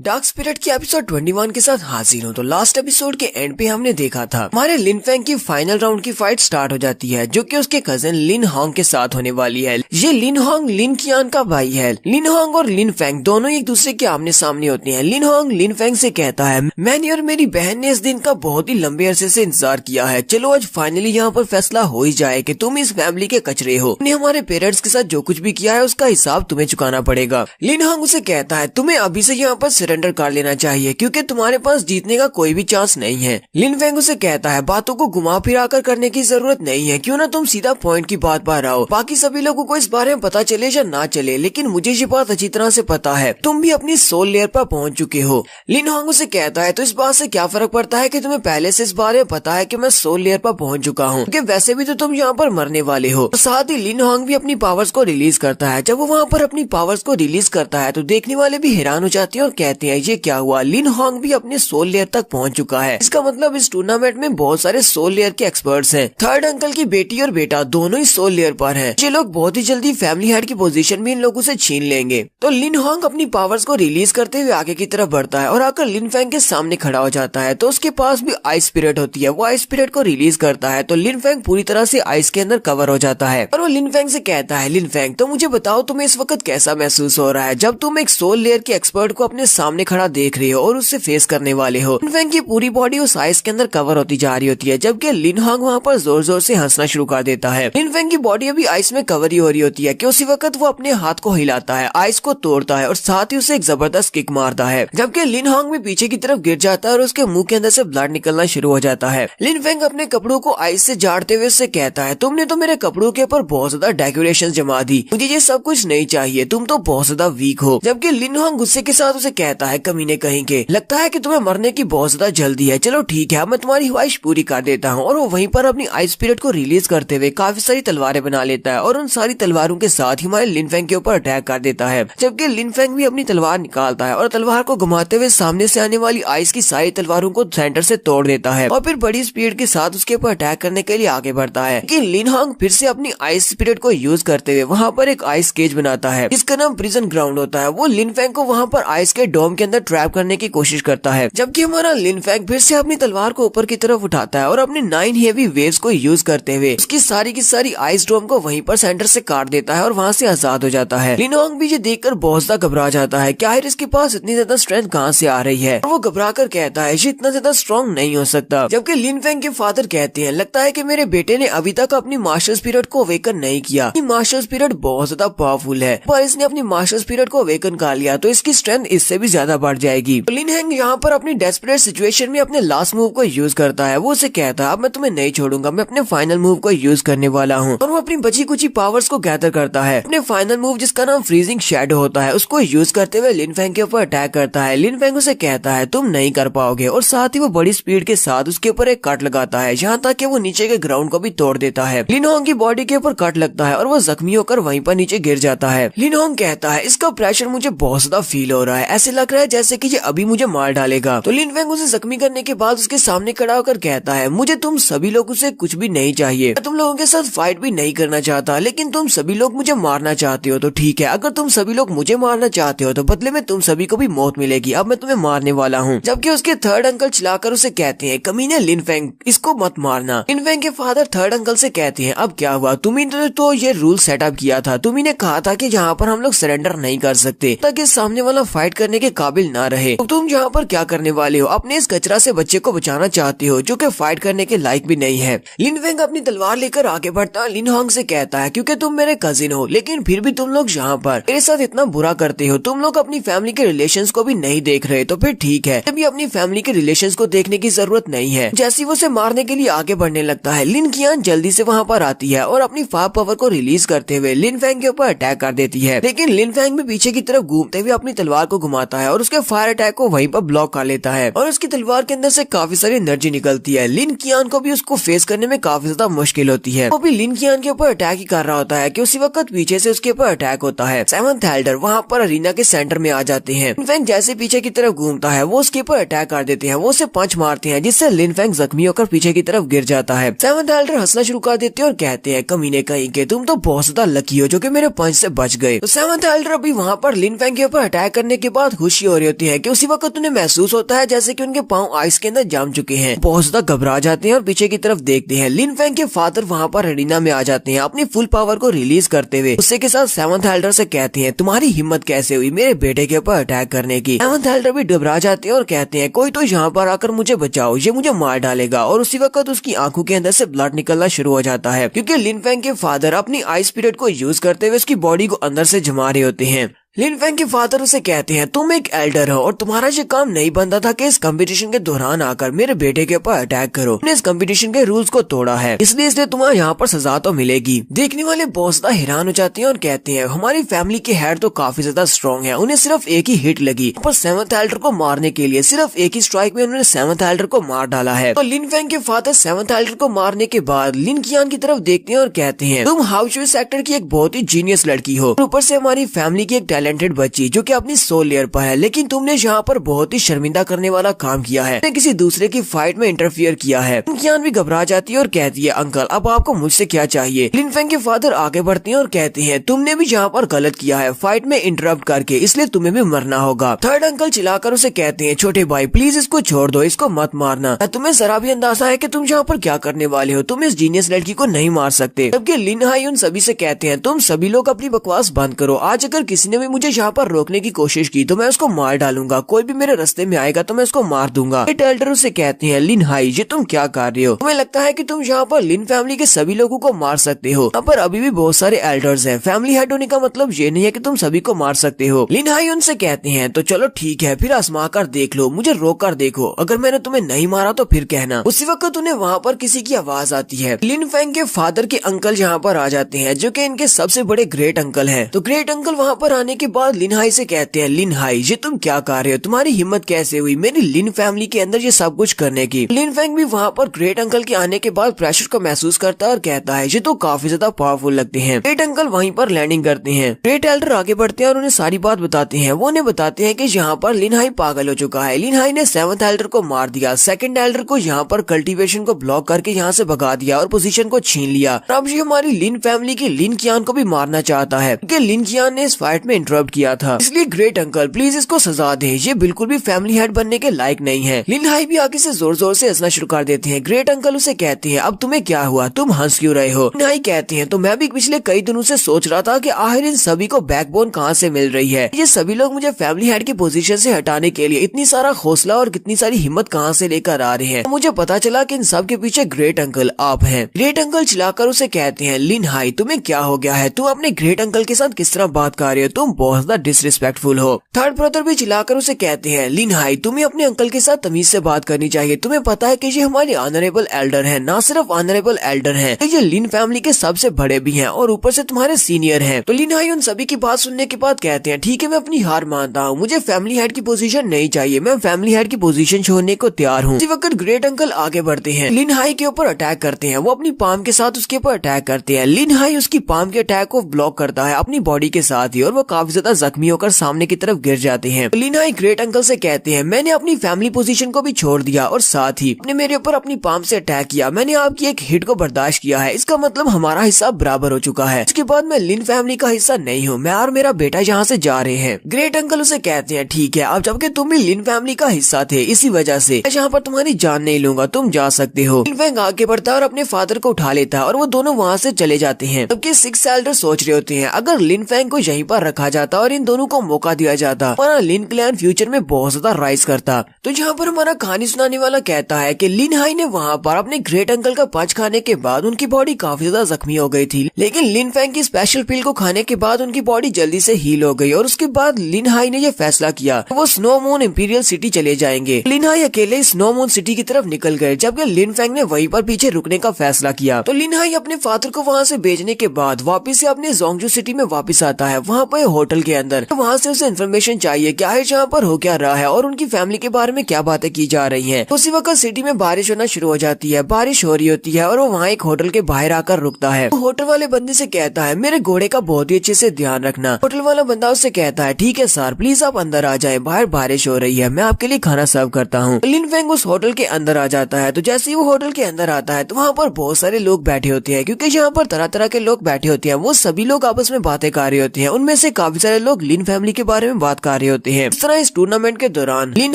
डार्क स्पिरिट की एपिसोड 21 के साथ हाजिर हूँ। तो लास्ट एपिसोड के एंड पे हमने देखा था हमारे लिन फेंग की फाइनल राउंड की फाइट स्टार्ट हो जाती है जो कि उसके कजन लिन होंग के साथ होने वाली है। ये लिन होंग लिन कियान का भाई है। लिन होंग और लिन फेंग दोनों एक दूसरे के आमने सामने होते हैं। लिन होंग लिन फेंग से कहता है मैंने और मेरी बहन ने इस दिन का बहुत ही लंबे अरसे से इंतजार किया है। चलो आज फाइनली यहाँ पर फैसला हो ही जाए कि तुम इस फैमिली के कचरे हो। तुमने हमारे पेरेंट्स के साथ जो कुछ भी किया है उसका हिसाब तुम्हें चुकाना पड़ेगा। लिन होंग उसे कहता है तुम्हें अभी से यहाँ पर सरेंडर कर लेना चाहिए क्योंकि तुम्हारे पास जीतने का कोई भी चांस नहीं है। लिन फेंग उसे कहता है बातों को घुमा फिरा कर करने की जरूरत नहीं है, क्यों ना तुम सीधा पॉइंट की बात पर आओ। बाकी सभी लोगों को इस बारे में पता चले या ना चले, लेकिन मुझे ये बात अच्छी तरह से पता है तुम भी अपनी सोल लेयर पर पहुंच चुके हो। लिन होंग उसे कहता है तो इस बात से क्या फर्क पड़ता है कि तुम्हें पहले से इस बारे में पता है कि मैं सोल लेयर पर पहुंच चुका हूँ, क्योंकि वैसे भी तो तुम यहाँ पर मरने वाले हो। साथ ही लिन होंग भी अपनी पावर्स को रिलीज करता है। जब वो वहाँ पर अपनी पावर्स को रिलीज करता है तो देखने वाले भी हैरान हो जाते हैं और कहते हैं ये क्या हुआ। लिन होंग भी अपने सोल लेयर तक पहुंच चुका है। इसका मतलब इस टूर्नामेंट में बहुत सारे सोल लेयर के एक्सपर्ट्स हैं। थर्ड अंकल की बेटी और बेटा दोनों ही सोल लेयर पर हैं। ये लोग बहुत ही जल्दी फैमिली हेड की पोजीशन भी इन लोगों से छीन लेंगे। तो लिन होंग अपनी पावर्स को रिलीज करते हुए आगे की तरफ बढ़ता है और आकर लिन फेंग के सामने खड़ा हो जाता है। तो उसके पास भी आइस स्पिरिट होती है। वो आइस स्पिरिट को रिलीज करता है तो लिन फेंग पूरी तरह से आइस के अंदर कवर हो जाता है। और वो लिन फेंग से कहता है लिन फेंग तो मुझे बताओ तुम्हें इस वक्त कैसा महसूस हो रहा है जब तुम एक सोल लेयर के एक्सपर्ट को अपने सामने खड़ा देख रहे हो और उससे फेस करने वाले हो। लिन फेंग की पूरी बॉडी उस आइस के अंदर कवर होती जा रही होती है जबकि लिन होंग वहाँ पर जोर जोर से हंसना शुरू कर देता है। लिन फेंग की बॉडी अभी आइस में कवर ही हो रही होती है कि उसी वक्त वो अपने हाथ को हिलाता है, आइस को तोड़ता है और साथ ही उसे एक जबरदस्त किक मारता है, जबकि लिन होंग भी पीछे की तरफ गिर जाता है और उसके मुंह के अंदर से ब्लड निकलना शुरू हो जाता है। लिन फेंग अपने कपड़ों को आइस से झाड़ते हुए उससे कहता है तुमने तो मेरे कपड़ों के ऊपर बहुत ज्यादा डेकोरेशन जमा दी, मुझे ये सब कुछ नहीं चाहिए, तुम तो बहुत ज्यादा वीक हो। जबकि लिन होंग गुस्से के साथ उसे कहता है कमीने कहीं के, लगता है कि तुम्हें मरने की बहुत ज्यादा जल्दी है, चलो ठीक है मैं तुम्हारी ख्वाहिश पूरी कर देता हूँ। और वो वहीं पर अपनी आइस स्पिरिट को रिलीज करते हुए काफी सारी तलवारें बना लेता है और उन सारी तलवारों के साथ ही हमारे लिन फेंग के ऊपर अटैक कर देता है। जबकि लिन फेंग भी अपनी तलवार निकालता है और तलवार को घुमाते हुए सामने से आने वाली आइस की सारी तलवारों को सेंटर से तोड़ देता है और फिर बड़ी स्पीड के साथ उसके ऊपर अटैक करने के लिए आगे बढ़ता है। लेकिन लिन होंग फिर से अपनी आइस स्पिरिट को यूज करते हुए वहाँ पर एक आइस केज बनाता है जिसका नाम प्रिजन ग्राउंड होता है। वो लिन फेंग को वहाँ पर आइस के डोम के अंदर ट्रैप करने की कोशिश करता है, जबकि हमारा लिन फेंग फिर से अपनी तलवार को ऊपर की तरफ उठाता है और अपने 9 हेवी वेव्स को यूज करते हुए उसकी सारी की सारी आइस डोम को वहीं पर सेंटर से काट देता है और वहाँ से आजाद हो जाता है। लिन होंग भी ये देखकर बहुत ज्यादा घबरा जाता है कि आखिर इसके पास इतनी ज्यादा स्ट्रेंथ कहाँ से आ रही है। और वो घबरा कर कहता है ये इतना ज्यादा स्ट्रॉन्ग नहीं हो सकता। जबकि लिन फेंग के फादर कहते हैं लगता है कि मेरे बेटे ने अभी तक अपनी मास्टर स्पिरिट को अवेकन नहीं किया। मास्टर स्पिरिट बहुत ज्यादा पावरफुल है, पर इसने अपनी मास्टर स्पिरिट को अवेकन कर लिया तो इसकी स्ट्रेंथ इससे भी ज्यादा बढ़ जाएगी। लिन होंग यहाँ पर अपनी डेस्परेट सिचुएशन में अपने लास्ट मूव को यूज करता है। वो उसे कहता है अब मैं तुम्हें नहीं छोड़ूंगा, मैं अपने फाइनल मूव को यूज करने वाला हूँ। और वो अपनी बची कुची पावर्स को गैदर करता है। अपने फाइनल मूव जिसका नाम फ्रीजिंग शैडो होता है उसको यूज करते हुए लिन फेंग के ऊपर अटैक करता है। लिन फेंग उसे कहता है तुम नहीं कर पाओगे और साथ ही वो बड़ी स्पीड के साथ उसके ऊपर एक कट लगाता है यहाँ तक कि वो नीचे के ग्राउंड को भी तोड़ देता है। लिन होंग की बॉडी के ऊपर कट लगता है और वो जख्मी होकर वहीं पर नीचे गिर जाता है। लिन होंग कहता है इसका प्रेशर मुझे बहुत ज्यादा फील हो रहा है, ऐसे लग रहा है जैसे कि ये अभी मुझे मार डालेगा। तो लिन फेंग उसे जख्मी करने के बाद उसके सामने खड़ा होकर कहता है मुझे तुम सभी लोगों से कुछ भी नहीं चाहिए, मैं तुम लोगों के साथ फाइट भी नहीं करना चाहता, लेकिन तुम सभी लोग मुझे मारना चाहते हो तो ठीक है, अगर तुम सभी लोग मुझे मारना चाहते हो तो बदले में तुम सभी को भी मौत मिलेगी, अब मैं तुम्हें मारने वाला हूँ। जबकि उसके थर्ड अंकल चिल्लाकर उसे कहते हैं कमीने लिन फेंग इसको मत मारना। लिन फेंग के फादर थर्ड अंकल से कहते हैं अब क्या हुआ, तुम्ही ने तो ये रूल सेटअप किया था, तुम्ही ने कहा था कि यहाँ पर हम लोग सरेंडर नहीं कर सकते ताकि सामने वाला फाइट करने के के काबिल ना रहे तो तुम यहाँ पर क्या करने वाले हो? अपने इस कचरा से बच्चे को बचाना चाहते हो जो कि फाइट करने के लायक भी नहीं है। लिन फेंग अपनी तलवार लेकर आगे बढ़ता लिन होंग से कहता है क्योंकि तुम मेरे कजिन हो, लेकिन फिर भी तुम लोग यहाँ पर मेरे साथ इतना बुरा करते हो। तुम लोग अपनी फैमिली के रिलेशंस को भी नहीं देख रहे तो फिर ठीक है, अभी अपनी फैमिली के रिलेशंस को देखने की जरूरत नहीं है। जैसे वो उसे मारने के लिए आगे बढ़ने लगता है, लिन कियान जल्दी से वहाँ पर आती है और अपनी फायर पावर को रिलीज करते हुए लिन फेंग के ऊपर अटैक कर देती है। लेकिन लिन फेंग भी पीछे की तरफ घूमते हुए अपनी तलवार को घुमाता है और उसके फायर अटैक को वहीं पर ब्लॉक कर लेता है और उसकी तलवार के अंदर से काफी सारी एनर्जी निकलती है। लिन कियान को भी उसको फेस करने में काफी ज्यादा मुश्किल होती है। वो भी लिन कियान के ऊपर अटैक ही कर रहा होता है कि उसी वक्त पीछे से उसके ऊपर अटैक होता है। सेवंथ एल्डर वहाँ पर अरीना के सेंटर में आ जाते हैं। लिन फेंग जैसे पीछे की तरफ घूमता है वो उसके ऊपर अटैक कर देते हैं, वो उसे पंच मारते हैं जिससे लिन फेंग जख्मी होकर पीछे की तरफ गिर जाता है। सेवंथ एल्डर हंसना शुरू कर देते हैं और कहते हैं कमीने कहीं के तुम तो बहुत ज्यादा लकी हो जो कि मेरे पंच से बच गए। तो सेवंथ एल्डर अभी वहाँ पर लिन फेंग के ऊपर अटैक करने के बाद खुशी हो रही होती है कि उसी वक्त उन्हें महसूस होता है जैसे कि उनके पाँव आइस के अंदर जम चुके हैं। बहुत ज्यादा घबरा जाते हैं और पीछे की तरफ देखते हैं। लिन फेंग के फादर वहाँ पर अरीना में आ जाते हैं अपनी फुल पावर को रिलीज करते हुए उससे के साथ सेवंथ एल्डर से कहते हैं तुम्हारी हिम्मत कैसे हुई मेरे बेटे के ऊपर अटैक करने की। सेवंथ एल्डर भी घबरा जाते हैं और कहते हैं कोई तो यहाँ पर आकर मुझे बचाओ, ये मुझे मार डालेगा। और उसी वक्त उसकी आंखों के अंदर से ब्लड निकलना शुरू हो जाता है क्योंकि लिन फेंग के फादर अपनी आइस पीरियड को यूज करते हुए उसकी बॉडी को अंदर से जमा रहे होते हैं। लिन फेंग के फादर उसे कहते हैं तुम एक एल्डर हो और तुम्हारा ये काम नहीं बनता था कि इस कंपटीशन के दौरान आकर मेरे बेटे के ऊपर अटैक करो। तुमने इस कंपटीशन के रूल्स को तोड़ा है, इसलिए तुम्हें यहाँ पर सजा तो मिलेगी। देखने वाले बहुत ज्यादा हैरान हो जाते हैं और कहते हैं हमारी फैमिली के हेड तो काफी ज्यादा स्ट्रॉन्ग है, उन्हें सिर्फ एक ही हिट लगी पर सेवंथ एल्डर को मारने के लिए सिर्फ एक ही स्ट्राइक में उन्होंने सेवंथ एल्डर को मार डाला है। तो लिन फेंग के फादर सेवंथ एल्डर को मारने के बाद लिन कियान की तरफ देखते हैं और कहते हैं तुम हाउस सेक्टर की एक बहुत ही जीनियस लड़की हो, ऊपर से हमारी फैमिली की एक टैलेंटेड बच्ची जो कि अपनी सोल लेयर पर है, लेकिन तुमने यहाँ पर बहुत ही शर्मिंदा करने वाला काम किया है, तुमने किसी दूसरे की फाइट में इंटरफियर किया है। कियान भी घबरा जाती है और कहती है अंकल अब आपको मुझसे क्या चाहिए। लिन फेंग के फादर आगे बढ़ते हैं और कहते हैं तुमने भी यहाँ पर गलत किया है फाइट में इंटरप्ट करके, इसलिए तुम्हें भी मरना होगा। थर्ड अंकल चिल्लाकर उसे कहते हैं छोटे भाई प्लीज इसको छोड़ दो, इसको मत मारना, तुम्हें जरा भी अंदाजा है कि तुम यहाँ पर क्या करने वाले हो, तुम इस जीनियस लड़की को नहीं मार सकते। जबकि लिन हाई उन सभी से कहते हैं तुम सभी लोग अपनी बकवास बंद करो, आज अगर किसी ने भी मुझे यहाँ पर रोकने की कोशिश की तो मैं उसको मार डालूंगा, कोई भी मेरे रास्ते में आएगा तो मैं उसको मार दूंगा। एल्डर उसे कहते हैं लिन हाई ये तुम क्या कर रहे हो, तुम्हें लगता है कि तुम यहाँ पर लिन फैमिली के सभी लोगों को मार सकते हो? यहाँ पर अभी भी बहुत सारे एल्डर्स हैं, फैमिली हेड होने का मतलब ये नहीं है कि तुम सभी को मार सकते हो। लिन हाई उनसे कहते हैं तो चलो ठीक है फिर आजमा कर देख लो, मुझे रोक कर देखो, अगर मैंने तुम्हें नहीं मारा तो फिर कहना। उसी वक्त उन्हें वहाँ पर किसी की आवाज आती है। लिन फेंग के फादर के अंकल यहाँ पर आ जाते हैं जो कि इनके सबसे बड़े ग्रेट अंकल हैं। तो ग्रेट अंकल वहाँ पर आने के बाद लिन हाई से कहते हैं लिन हाई ये तुम क्या कर रहे हो, तुम्हारी हिम्मत कैसे हुई मेरी लिन फैमिली के अंदर ये सब कुछ करने की। लिन फेंग भी वहाँ पर ग्रेट अंकल के आने के बाद प्रेशर को महसूस करता है और कहता है ये तो काफी ज्यादा पावरफुल लगते हैं। ग्रेट अंकल वहीं पर लैंडिंग करते हैं। ग्रेट एल्डर आगे बढ़ते हैं और उन्हें सारी बात बताते हैं। वो उन्हें बताते हैं कि यहाँ पर लिन हाई पागल हो चुका है, लिन हाई ने सेवंथ एल्डर को मार दिया, सेकंड एल्डर को यहाँ पर कल्टीवेशन को ब्लॉक करके यहाँ से भगा दिया और पोजीशन को छीन लिया। अब ये हमारी लिन फैमिली की लिन कियान को भी मारना चाहता है क्योंकि लिन कियान ने इस फाइट में इंटरप्ट किया था, इसलिए ग्रेट अंकल प्लीज इसको सजा दे, ये बिल्कुल भी फैमिली हेड बनने के लायक नहीं है। लिन हाई भी आगे से जोर जोर से हंसना शुरू कर देते हैं। ग्रेट अंकल उसे कहते हैं अब तुम्हें क्या हुआ, तुम हंस क्यों रहे हो? लिन हाई कहते हैं तो मैं भी पिछले कई दिनों से सोच रहा था कि आखिर इन सभी को बैकबोन कहाँ से मिल रही है, ये सभी लोग मुझे फैमिली हेड की पोजीशन से हटाने के लिए इतनी सारा हौसला और कितनी सारी हिम्मत कहाँ से लेकर आ रहे हैं। मुझे पता चला कि इन सब के पीछे ग्रेट अंकल आप हैं। ग्रेट अंकल चिल्लाकर उसे कहते हैं लिन हाई तुम्हें क्या हो गया है, तुम अपने ग्रेट अंकल के साथ किस तरह बात कर रहे हो, तुम बहुत ज्यादा डिसरिस्पेक्टफुल हो। थर्ड ब्रदर भी चिल्लाकर उसे कहते हैं लिन हाई तुम्हें अपने अंकल के साथ तमीज से बात करनी चाहिए, तुम्हें पता है कि ये हमारे ऑनरेबल एल्डर हैं, ना सिर्फ ऑनरेबल एल्डर हैं, ये लिन फैमिली के सबसे बड़े भी हैं और ऊपर से तुम्हारे सीनियर हैं। तो लिन हाई उन सभी की बात सुनने के बाद कहते हैं ठीक है मैं अपनी हार मानता हूँ, मुझे फैमिली हेड की पोजीशन नहीं चाहिए, मैं फैमिली हेड की पोजीशन छोड़ने को तैयार हूँ। इसी वक्त ग्रेट अंकल आगे बढ़ते हैं, लिन हाई के ऊपर अटैक करते हैं, वो अपनी पाम के साथ उसके ऊपर अटैक करते हैं। लिन हाई उसकी पाम के अटैक को ब्लॉक करता है अपनी बॉडी के साथ ही और वो काफी ज्यादा जख्मी होकर सामने की तरफ गिर जाते हैं। लिन हाई ग्रेट अंकल से कहते हैं मैंने अपनी फैमिली पोजीशन को भी छोड़ दिया और साथ ही अपने मेरे ऊपर अपनी पाम से अटैक किया, मैंने आपकी एक हिट को बर्दाश्त किया है, इसका मतलब हमारा हिस्सा बराबर हो चुका है, इसके बाद मैं लिन फैमिली का हिस्सा नहीं हूँ, मैं और मेरा बेटा यहाँ से जा रहे हैं। ग्रेट अंकल उसे कहते हैं ठीक है अब जबकि तुम भी लिन फैमिली का हिस्सा थे इसी वजह से मैं यहाँ पर तुम्हारी जान नहीं लूंगा, तुम जा सकते हो। लिन फेंग आगे बढ़ता है और अपने फादर को उठा लेता है और वो दोनों वहाँ से चले जाते हैं। जबकि सिक्स एल्डर सोच रहे होते हैं अगर लिन फेंग को यहीं पर रखा जाता और इन दोनों को मौका दिया जाता, हमारा लिन क्लैन फ्यूचर में बहुत ज्यादा राइज करता। तो यहाँ पर हमारा कहानी सुनाने वाला कहता है कि लिन हाई ने वहाँ पर अपने ग्रेट अंकल का पंच खाने के बाद उनकी बॉडी काफी ज्यादा जख्मी हो गई थी, लेकिन लिन फैंग की स्पेशल पिल को खाने के बाद उनकी बॉडी जल्दी से हील हो गई और उसके बाद लिन हाई ने यह फैसला किया वो स्नो मून इंपीरियल सिटी चले जाएंगे। लिन हाई अकेले स्नो मून सिटी की तरफ निकल गए, जबकि लिन फैंग ने वहीं पर पीछे रुकने का फैसला किया। तो लिन हाई अपने फादर को वहाँ से भेजने के बाद वापस से अपने जोंगजू सिटी में वापस आता है, वहाँ पर होटल के अंदर। तो वहाँ से उसे इन्फॉर्मेशन चाहिए क्या है जहाँ पर हो क्या रहा है और उनकी फैमिली के बारे में क्या बातें की जा रही है। तो उसी वक्त सिटी में बारिश होना शुरू हो जाती है, बारिश हो रही होती है और वो वहाँ एक होटल के बाहर आकर रुकता है। तो होटल वाले बंदे से कहता है मेरे घोड़े का बहुत ही अच्छे से ध्यान रखना। होटल वाला बंदा उससे कहता है ठीक है सर, प्लीज आप अंदर आ जाए, बाहर बारिश हो रही है, मैं आपके लिए खाना सर्व करता हूँ। लिन फैंग उस होटल के अंदर आ जाता है। तो जैसे ही वो होटल के अंदर आता है तो वहाँ पर बहुत सारे लोग बैठे होते हैं, क्योंकि यहाँ पर तरह तरह के लोग बैठे होते हैं। वो सभी लोग आपस में बातें कर रहे होते हैं, उनमें से काफी सारे लोग लिन फैमिली के बारे में बात कर रहे होते हैं। इस तरह इस टूर्नामेंट के दौरान लिन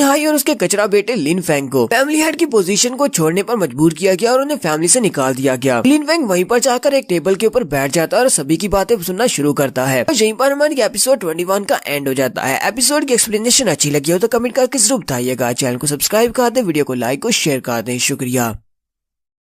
हाई और उसके कचरा बेटे लिन फैंग को फैमिली हेड की पोजीशन को छोड़ने पर मजबूर किया गया और उन्हें फैमिली से निकाल दिया गया। लिन फैंग वहीं पर जाकर एक टेबल के ऊपर बैठ जाता है और सभी की बातें सुनना शुरू करता है। और यहीं पर हमारी एपिसोड 21 का एंड हो जाता है। एपिसोड की एक्सप्लेनेशन अच्छी लगी हो तो कमेंट करके जरूर बताइएगा। चैनल को सब्सक्राइब कर दे, वीडियो को लाइक और शेयर कर दें। शुक्रिया।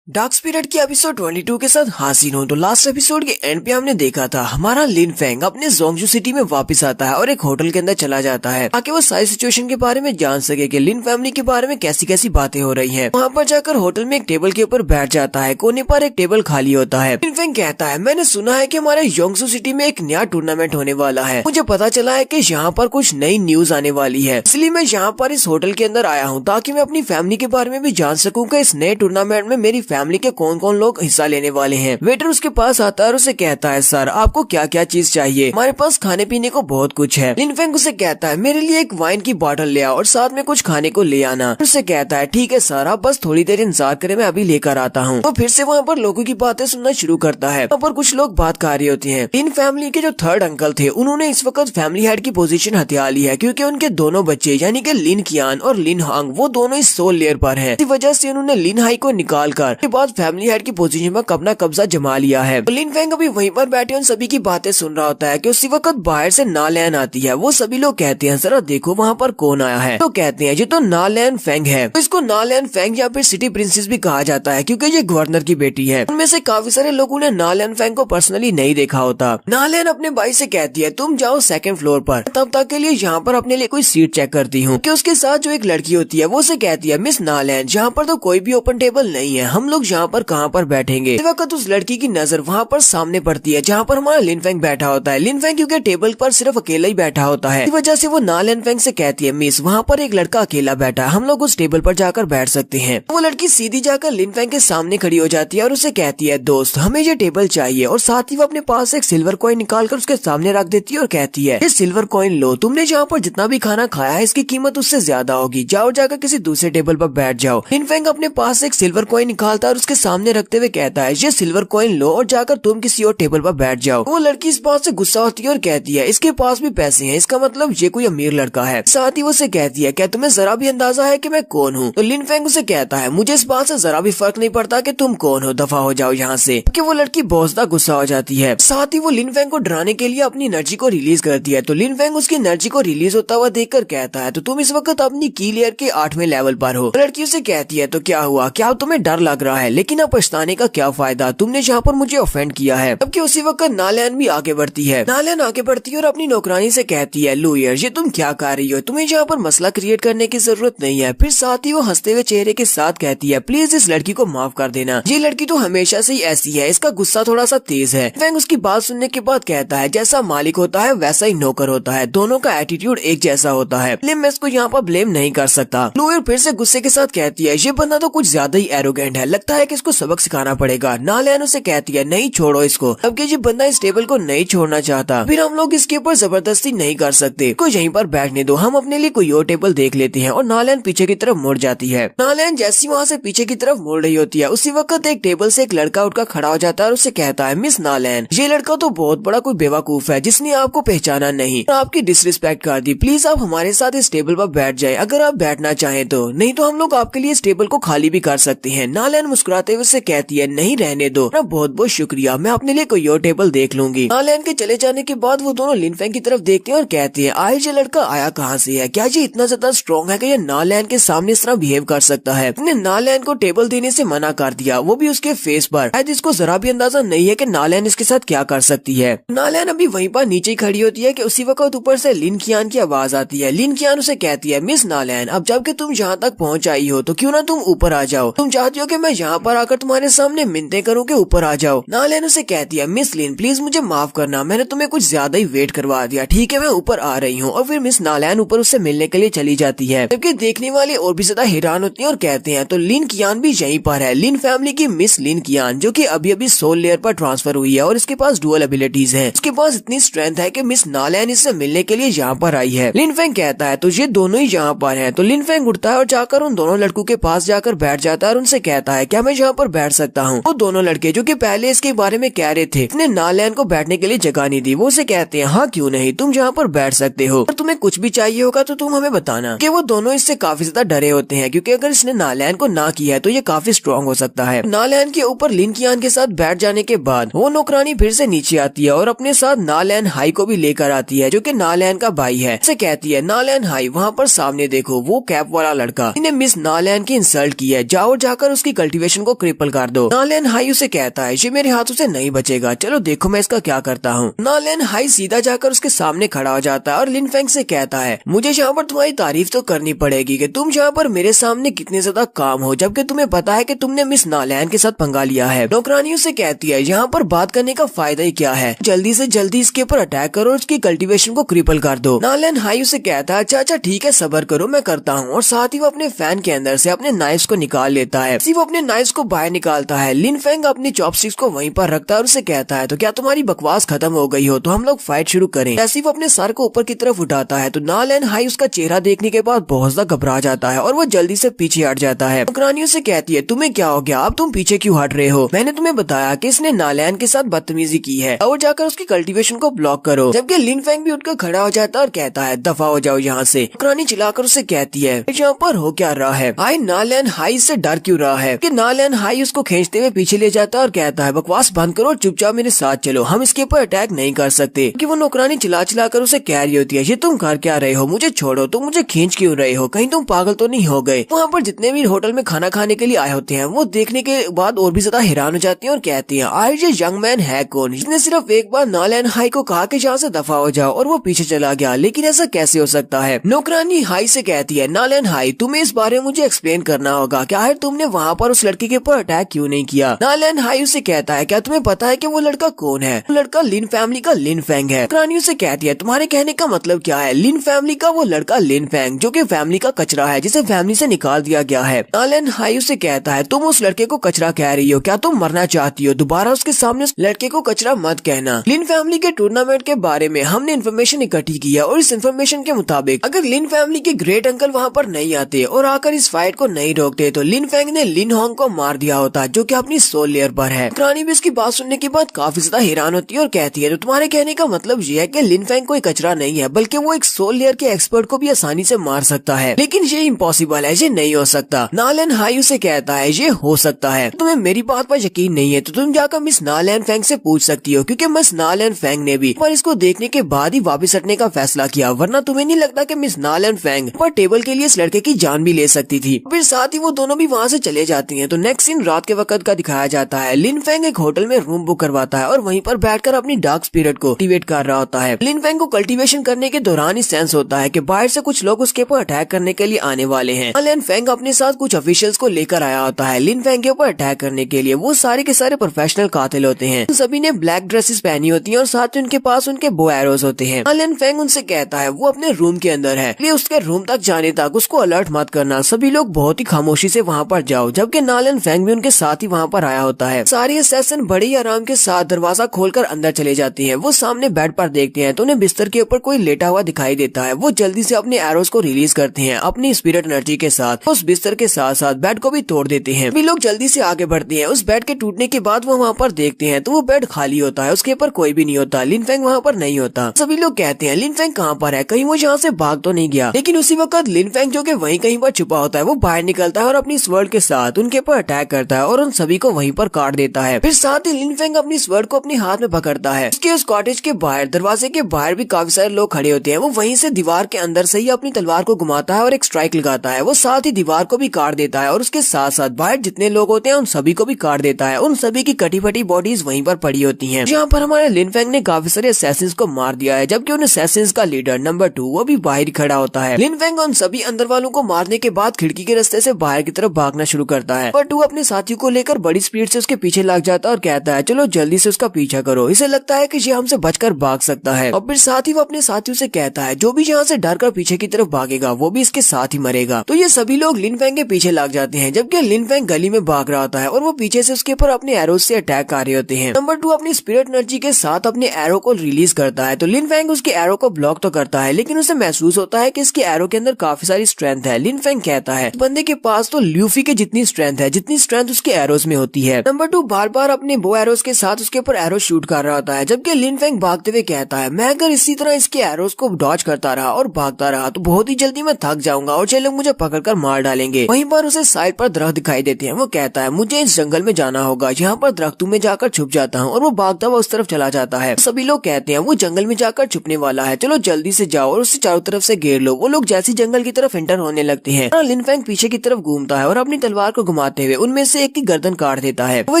डार्क स्पिरिट की एपिसोड 22 के साथ हासिल हो तो लास्ट एपिसोड के एंड पे हमने देखा था हमारा लिन फैंग अपने जोंगजू सिटी में वापस आता है और एक होटल के अंदर चला जाता है ताकि वो सारी सिचुएशन के बारे में जान सके कि लिन फैमिली के बारे में कैसी कैसी बातें हो रही हैं। वहाँ पर जाकर होटल में एक टेबल के ऊपर बैठ जाता है, कोने पर एक टेबल खाली होता है। लिन फैंग कहता है मैंने सुना है कि हमारे योंगसू सिटी में एक नया टूर्नामेंट होने वाला है, मुझे पता चला है कि यहाँ पर कुछ नई न्यूज आने वाली है, इसलिए मैं यहाँ पर इस होटल के अंदर आया हूँ ताकि मैं अपनी फैमिली के बारे में भी जान सकूँ कि इस नए टूर्नामेंट में मेरी फैमिली के कौन कौन लोग हिस्सा लेने वाले हैं। वेटर उसके पास आता है और उसे कहता है सर आपको क्या क्या चीज चाहिए, हमारे पास खाने पीने को बहुत कुछ है। लिन फैंग उसे कहता है मेरे लिए एक वाइन की बोतल ले आओ और साथ में कुछ खाने को ले आना। उससे कहता है ठीक है सर, आप बस थोड़ी देर इंतजार करें, मैं अभी लेकर आता हूँ। तो फिर से वहाँ पर लोगों की बातें सुनना शुरू करता है। वहाँ पर कुछ लोग बात कर रहे होते हैं। लिन फैमिली के जो थर्ड अंकल थे उन्होंने इस वक्त फैमिली हेड की पोजीशन हथिया ली है, क्योंकि उनके दोनों बच्चे यानी कि लिन कियान और लिन हांग वो दोनों इस सोल लेयर पर हैं। इसी वजह से उन्होंने लिन हाई को निकाल कर के बाद फैमिली हेड की पोजीशन में अपना कब्जा जमा लिया है। तो लिन फैंग अभी वहीं पर बैठे उन सभी की बातें सुन रहा होता है कि उसी वक्त बाहर से नालैन आती है। वो सभी लोग कहते हैं जरा देखो वहाँ पर कौन आया है। तो कहते हैं ये तो नालैन फैंग है। तो इसको नालैन फैंग या फिर सिटी प्रिंसेस भी कहा जाता है, क्योंकि ये गवर्नर की बेटी है। उनमें से काफी सारे लोगों ने नालैन फैंग को पर्सनली नहीं देखा होता। नालैन अपने भाई से कहती है तुम जाओ सेकंड फ्लोर पर, तब तक के लिए यहाँ पर अपने लिए कोई सीट चेक करती हूँ। कि उसके साथ जो एक लड़की होती है वो उसे कहती है मिस नालैन यहाँ पर तो कोई भी ओपन टेबल नहीं है, हम लोग यहाँ पर कहाँ पर बैठेंगे। इस वक्त उस लड़की की नजर वहाँ पर सामने पड़ती है जहाँ पर हमारा लिन फैंग बैठा होता है। लिन फैंग क्योंकि टेबल पर सिर्फ अकेला ही बैठा होता है, इस वजह से वो नालैन फैंग से कहती है मिस वहाँ पर एक लड़का अकेला बैठा है, हम लोग उस टेबल पर जाकर बैठ सकते हैं। वो लड़की सीधी जाकर लिन फैंग के सामने खड़ी हो जाती है और उसे कहती है दोस्त हमें ये टेबल चाहिए, और साथ ही वो अपने पास एक सिल्वर कॉइन निकाल कर उसके सामने रख देती है और कहती है ये सिल्वर कॉइन लो, तुमने जहाँ पर जितना भी खाना खाया है इसकी कीमत उससे ज्यादा होगी, जाओ जाकर किसी दूसरे टेबल पर बैठ जाओ। लिन फैंग अपने पास एक सिल्वर कॉइन निकालता है और उसके सामने रखते हुए कहता है ये सिल्वर कॉइन लो और जाकर तुम किसी और टेबल पर बैठ जाओ। वो लड़की इस बात से गुस्सा होती है और कहती है इसके पास भी पैसे हैं, इसका मतलब ये कोई अमीर लड़का है। साथ ही वो उसे कहती है क्या तुम्हें जरा भी अंदाजा है कि मैं कौन हूँ। तो लिन फैंग उसे कहता है मुझे इस बात से जरा भी फर्क नहीं पड़ता कि तुम कौन हो, दफा हो जाओ यहाँ से। कि वो लड़की बहुत ज्यादा गुस्सा हो जाती है। साथ ही वो लिन फैंग को डराने के लिए अपनी एनर्जी को रिलीज करती है। तो लिन फैंग उसकी एनर्जी को रिलीज होता हुआ देखकर कहता है तो तुम इस वक्त अपनी की लेयर के 8वें लेवल पर हो। लड़की उसे कहती है तो क्या हुआ, क्या तुम्हें डर लग रहा है, लेकिन अब पछताने का क्या फायदा, तुमने जहाँ पर मुझे ऑफेंड किया है। जबकि उसी वक्त नालैन भी आगे बढ़ती है। नालैन आगे बढ़ती है और अपनी नौकरानी से कहती है लूयर ये तुम क्या कर रही हो, तुम्हें यहाँ पर मसला क्रिएट करने की जरूरत नहीं है। फिर साथ ही वो हंसते हुए चेहरे के साथ कहती है प्लीज इस लड़की को माफ कर देना, ये लड़की तो हमेशा से ही ऐसी है, इसका गुस्सा थोड़ा सा तेज है। फैंग उसकी बात सुनने के बाद कहता है जैसा मालिक होता है वैसा ही नौकर होता है, दोनों का एटीट्यूड एक जैसा होता है, लेकिन मैं इसको यहाँ पर ब्लेम नहीं कर सकता। लूयर फिर से गुस्से के साथ कहती है ये बंदा तो कुछ ज्यादा ही एरोगेंट है, लगता है कि इसको सबक सिखाना पड़ेगा। नालैन उसे कहती है नहीं छोड़ो इसको, अब कि ये बंदा इस टेबल को नहीं छोड़ना चाहता, फिर हम लोग इसके ऊपर जबरदस्ती नहीं कर सकते, को यहीं पर बैठने दो, हम अपने लिए कोई और टेबल देख लेते हैं। और नालैन पीछे की तरफ मुड़ जाती है। नालैन जैसी वहाँ से पीछे की तरफ मुड़ रही होती है उसी वक्त एक टेबल से एक लड़का उठकर खड़ा हो जाता है और उसे कहता है मिस नालैन ये लड़का तो बहुत बड़ा कोई बेवकूफ है जिसने आपको पहचाना नहीं और आपकी डिसरिस्पेक्ट कर दी, प्लीज आप हमारे साथ इस टेबल पर बैठ जाए अगर आप बैठना चाहें तो, नहीं तो हम लोग आपके लिए इस टेबल को खाली भी कर सकते हैं। नालैन मुस्कुराते हुए उससे कहती है नहीं रहने दो ना, बहुत बहुत शुक्रिया, मैं अपने लिए कोई और टेबल देख लूंगी। नालैन के चले जाने के बाद वो दोनों लिनफेंग की तरफ देखते हैं और कहते हैं आखिर ये लड़का आया कहाँ से है, क्या ये इतना ज्यादा स्ट्रॉन्ग है कि ये नालैन के सामने इस तरह बिहेव कर सकता है। उसने नालैन को टेबल देने से मना कर दिया, वो भी उसके फेस पर। शायद इसको जरा भी अंदाजा नहीं है कि नालैन इसके साथ क्या कर सकती है। नालैन अभी वहीं पर नीचे खड़ी होती है कि उसी वक्त ऊपर से लिन कियान की आवाज आती है। लिन कियान उसे कहती है मिस नालैन, अब जबकि तुम यहाँ तक पहुँच आई हो तो क्यों ना तुम ऊपर आ जाओ, तुम चाहती हो कि मैं यहाँ पर आकर तुम्हारे सामने मिन्नतें करूँ कि ऊपर आ जाओ। नालैन उसे कहती है मिस लिन प्लीज मुझे माफ करना, मैंने तुम्हें कुछ ज्यादा ही वेट करवा दिया, ठीक है मैं ऊपर आ रही हूँ। और फिर मिस नालैन ऊपर उससे मिलने के लिए चली जाती है, जबकि देखने वाले और भी ज्यादा हैरान होते हैं और कहते हैं तो लिन कियान भी यहीं पर है। लिन फैमिली की मिस लिन कियान जो कि अभी अभी सोल लेयर पर ट्रांसफर हुई है और इसके पास डुअल एबिलिटीज हैं। उसके पास इतनी स्ट्रेंथ है कि मिस नालैन इससे मिलने के लिए यहाँ पर आई है। लिन फेंग कहता है तो ये दोनों ही यहाँ पर हैं। तो लिन फेंग उठता है और जाकर उन दोनों लड़कों के पास जाकर बैठ जाता है और उनसे कहता है क्या मैं यहाँ पर बैठ सकता हूँ। वो दोनों लड़के जो कि पहले इसके बारे में कह रहे थे इसने नालैन को बैठने के लिए जगह नहीं दी, वो उसे कहते हैं हाँ क्यों नहीं, तुम यहाँ पर बैठ सकते हो और तुम्हें कुछ भी चाहिए होगा तो तुम हमें बताना। कि वो दोनों इससे काफी ज्यादा डरे होते हैं क्योंकि अगर इसने नालैन को ना किया है तो ये काफी स्ट्रॉन्ग हो सकता है। नालैन के ऊपर लिन कियान के साथ बैठ जाने के बाद वो नौकरानी फिर से नीचे आती है और अपने साथ नालैन हाई को भी लेकर आती है जो कि नालैन का भाई है। उसे कहती है नालैन हाई वहाँ पर सामने देखो वो कैप वाला लड़का, जिसने मिस नालैन की इंसल्ट की है, जाओ जाकर उसकी कल्टीवेशन को क्रिपल कर दो। नालैन हाई उसे कहता है ये मेरे हाथों से नहीं बचेगा, चलो देखो मैं इसका क्या करता हूँ। नालैन हाई सीधा जाकर उसके सामने खड़ा हो जाता है और लिन फेंग से कहता है मुझे यहाँ पर तुम्हारी तारीफ तो करनी पड़ेगी कि तुम यहाँ पर मेरे सामने कितने ज्यादा काम हो, जबकि तुम्हें पता है कि तुमने मिस नालैन के साथ पंगा लिया है। नौकरानी उसे कहती है यहाँ पर बात करने का फायदा ही क्या है, जल्दी से जल्दी इसके ऊपर अटैक करो और उसकी कल्टीवेशन को क्रिपल कर दो। नालैन हाई उसे कहता है अच्छा ठीक है सबर करो मैं करता हूँ। और साथ ही वो अपने फैन के अंदर से अपने नाइफ्स को निकाल लेता है। वो अपने नाइफ्स को बाहर निकालता है। लिन फेंग अपनी चॉपस्टिक्स को वहीं पर रखता है और उसे कहता है तो क्या तुम्हारी बकवास खत्म हो गई हो तो हम लोग फाइट शुरू करें। जैसे वो अपने सर को ऊपर की तरफ उठाता है तो नालैन हाई उसका चेहरा देखने के बाद बहुत ज्यादा घबरा जाता है और वो जल्दी से पीछे हट जाता है। नौकरानी उसे कहती है तुम्हें क्या हो गया, अब तुम पीछे क्यों हट रहे हो, मैंने तुम्हें बताया कि इसने नालैन के साथ बदतमीजी की है और जाकर उसकी कल्टीवेशन को ब्लॉक करो। जबकि लिन फेंग भी उठकर खड़ा हो जाता है और कहता है दफा हो जाओ यहाँ से। नौकरानी चिल्लाकर उसे कहती है यहाँ पर हो क्या रहा है, आई नालैन हाई से डर क्यों रहा है। कि नालैन हाई उसको खींचते हुए पीछे ले जाता है और कहता है बकवास बंद करो और चुपचाप मेरे साथ चलो, हम इसके ऊपर अटैक नहीं कर सकते। कि वो नौकरानी चिल्ला कर उसे कह रही होती है ये तुम कर क्या रहे हो, मुझे छोड़ो, तुम मुझे खींच क्यों रहे हो, कहीं तुम पागल तो नहीं हो गए। वहाँ पर जितने भी होटल में खाना खाने के लिए आए होते हैं वो देखने के बाद और भी ज्यादा हैरान हो जाती हैं और कहती हैं आखिर ये यंग मैन है कौन जिसने सिर्फ एक बार नालैन हाई को कहा कि यहाँ से दफा हो जाओ और वो पीछे चला गया, लेकिन ऐसा कैसे हो सकता है। नौकरानी हाई से कहती है नालैन हाई तुम्हें इस बारे में मुझे एक्सप्लेन करना होगा कि आखिर तुमने वहाँ पर उस लड़की के ऊपर अटैक क्यों नहीं किया। नालैन हाई उसे कहता है क्या तुम्हें पता है कि वो लड़का कौन है, वो लड़का लिन फैमिली का लिन फेंग है। नौकरानी उसे कहती है तुम्हारे कहने का मतलब क्या है, लिन फैमिली का वो लड़का लिन फेंग जो कि फैमिली का कचरा है जिसे फैमिली से निकाल दिया गया है। नालैन हाई उसे कहता है तुम उस लड़के को कचरा कह रही हो, क्या तुम मरना चाहती हो, दोबारा उसके सामने उस लड़के को कचरा मत कहना। लिन फैमिली के टूर्नामेंट के बारे में हमने इन्फॉर्मेशन इकट्ठी की है और इस इन्फॉर्मेशन के मुताबिक अगर लिन फैमिली के ग्रेट अंकल वहाँ पर नहीं आते और आकर इस फाइट को नहीं रोकते तो लिन फेंग ने लिन होंग को मार दिया होता जो कि अपनी सोल लेयर पर है। नौकरानी भी इसकी बात सुनने के बाद काफी ज्यादा हैरान होती है और कहती है तो तुम्हारे कहने का मतलब ये है कि लिन फेंग कोई कचरा नहीं है बल्कि वो एक सोल लेयर के एक्सपर्ट को भी आसानी से मार सकता है, लेकिन ये इम्पॉसिबल है, ये नहीं हो सकता। नालैन हाई उसे कहता है ये हो सकता है, तुम्हें मेरी बात पर यकीन नहीं है तो तुम जाकर मिस नालैन फेंग से पूछ सकती हो क्योंकि मिस नालैन फेंग ने भी पर इसको देखने के बाद ही वापस हटने का फैसला किया, वरना तुम्हें नहीं लगता कि मिस नालैन फेंग पर टेबल के लिए इस लड़के की जान भी ले सकती थी। फिर साथ ही वो दोनों भी वहाँ से चले जाती हैं। तो नेक्स्ट सीन रात के वक्त का दिखाया जाता है। लिन फेंग एक होटल में रूम बुक करवाता है और वहीं पर बैठकर अपनी डार्क स्पिरिट को कल्टीवेट कर रहा होता है। लिन फेंग को कल्टीवेशन करने के दौरान ही सेंस होता है कि बाहर से कुछ लोग उसके ऊपर अटैक करने के लिए आने वाले हैं। लिन फेंग अपने साथ कुछ ऑफिशियल्स को लेकर आया होता है लिन फेंग के ऊपर अटैक करने के लिए। वो सारे के सारे प्रोफेशनल कातिल होते हैं, सभी ने ब्लैक ड्रेसेस पहनी होती है और साथ ही उनके पास उनके बो एरोज होते हैं। लिन फेंग उनसे कहता है वो अपने रूम के अंदर है, इसलिए उसके रूम तक जाने तक उसको अलर्ट मत करना, सभी लोग बहुत ही खामोशी से वहाँ पर जाओ। जबकि नालन फेंग भी उनके साथ ही वहाँ पर आया होता है। सारे असैसिन बड़े ही आराम के साथ दरवाजा खोलकर अंदर चले जाते हैं। वो सामने बेड पर देखते हैं तो उन्हें बिस्तर के ऊपर कोई लेटा हुआ दिखाई देता है। वो जल्दी से अपने एरोज को रिलीज करते हैं अपनी स्पिरिट एनर्जी के साथ। उस बिस्तर के साथ साथ बेड को भी तोड़ देते हैं। वे लोग जल्दी से आगे बढ़ते हैं। उस बेड के टूटने के बाद वो वहाँ पर देखते हैं तो वो बेड खाली होता है, उसके ऊपर कोई भी नहीं होता। लिन फेंग वहाँ पर नहीं होता। सभी लोग कहते हैं लिन फेंग कहाँ पर है, कहीं वो यहाँ से भाग तो नहीं गया। लेकिन उसी वक्त लिन फेंग जो कि वहीं कहीं पर छुपा होता है वो बाहर निकलता है और अपनी स्वर्ड के साथ उनके ऊपर अटैक करता है और उन सभी को वहीं पर काट देता है। फिर साथ ही लिन फेंग अपनी स्वर्ड को अपने हाथ में पकड़ता है। उसके उस कॉटेज के बाहर, दरवाजे के बाहर भी काफी सारे लोग खड़े होते हैं। वो वहीं से दीवार के अंदर से ही अपनी तलवार को घुमाता है और एक स्ट्राइक लगाता है। वो साथ ही दीवार को भी काट देता है और उसके साथ साथ बाहर जितने लोग होते हैं उन सभी को भी काट देता है। उन सभी की कटी फटी बॉडीज वहीं पर पड़ी होती हैं। यहाँ पर हमारे लिन फेंग ने काफी सारे असैसिन्स को मार दिया है, जबकि उन असैसिन्स का लीडर नंबर 2 वो भी बाहर खड़ा होता है। लिन फेंग उन सभी अंदर वालों को मारने के बाद खिड़की के रास्ते से बाहर की तरफ भागना शुरू करता है। नंबर 2 अपने साथियों को लेकर बड़ी स्पीड से उसके पीछे लग जाता है और कहता है चलो जल्दी से उसका पीछा करो, इसे लगता है कि ये हमसे बचकर भाग सकता है। और फिर साथ ही वो अपने साथियों से कहता है जो भी यहाँ से डर कर पीछे की तरफ भागेगा वो भी इसके साथ ही मरेगा। तो ये सभी लोग लिन फेंग के पीछे लग जाते हैं, जबकि लिन फेंग गली में भाग रहा होता है और वो पीछे से उसके ऊपर अपने एरोज से अटैक कर रहे होते हैं। नंबर 2 अपनी स्पिरिट एनर्जी के साथ अपने एरो को रिलीज करता है। तो लिन फेंग उसके एरो को ब्लॉक तो करता है, लेकिन उसे महसूस होता है कि इसके एरो के अंदर काफी सारी स्ट्रेंथ है। लिन फेंग कहता है बंदे के पास तो ल्यूफी के जितनी स्ट्रेंथ है जितनी स्ट्रेंथ उसके एरोज में होती है। नंबर 2 बार बार अपने बो एरोज के साथ उसके ऊपर एरो शूट कर रहा होता है, जबकि लिन फेंग भागते हुए कहता है मैं अगर इसी तरह इसके एरोज को डॉज करता रहा और भागता रहा तो बहुत ही जल्दी मैं थक जाऊंगा और ये लोग मुझे पकड़कर मार डालेंगे। वहीं पर उसे साइड पर दरख्त दिखाई देते हैं। वो कहता है मुझे इस जंगल में जाना होगा, यहाँ पर दरख्तों में जाकर छुप जाता हूँ, और वो भागता हुआ उस तरफ चला जाता है। सभी लोग कहते हैं वो जंगल में जाकर छुपने वाला है, चलो जल्दी से जाओ और उससे चारों तरफ से घेर लो। वो लोग जैसे जंगल की तरफ एंटर होने लगते हैं, लिन फेंग पीछे की तरफ घूमता है और अपनी तलवार को घुमाते हुए उनमें से एक की गर्दन काट देता है। वो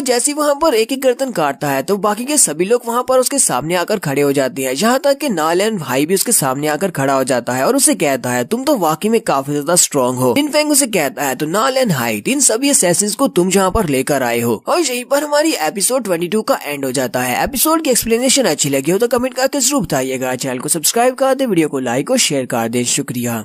जैसे वहाँ पर एक गर्दन काटता है तो बाकी के सभी लोग वहाँ पर उसके सामने आकर खड़े हो जाते हैं, यहाँ तक कि नालन भाई भी उसके सामने आकर खड़ा हो जाता है और उसे कहता है तुम तो वाकई में काफी ज्यादा स्ट्रॉन्ग हो। लिन फेंग उसे कहता है तो नालन हाइट इन सभी असैसिन्स को तुम जहाँ पर लेकर आए हो। और यहीं पर हमारी एपिसोड 22 का एंड हो जाता है। एपिसोड की एक्सप्लेनेशन अच्छी लगी हो तो कमेंट करके जरूर बताइएगा। चैनल को सब्सक्राइब कर दे, वीडियो को लाइक और शेयर कर दे। शुक्रिया।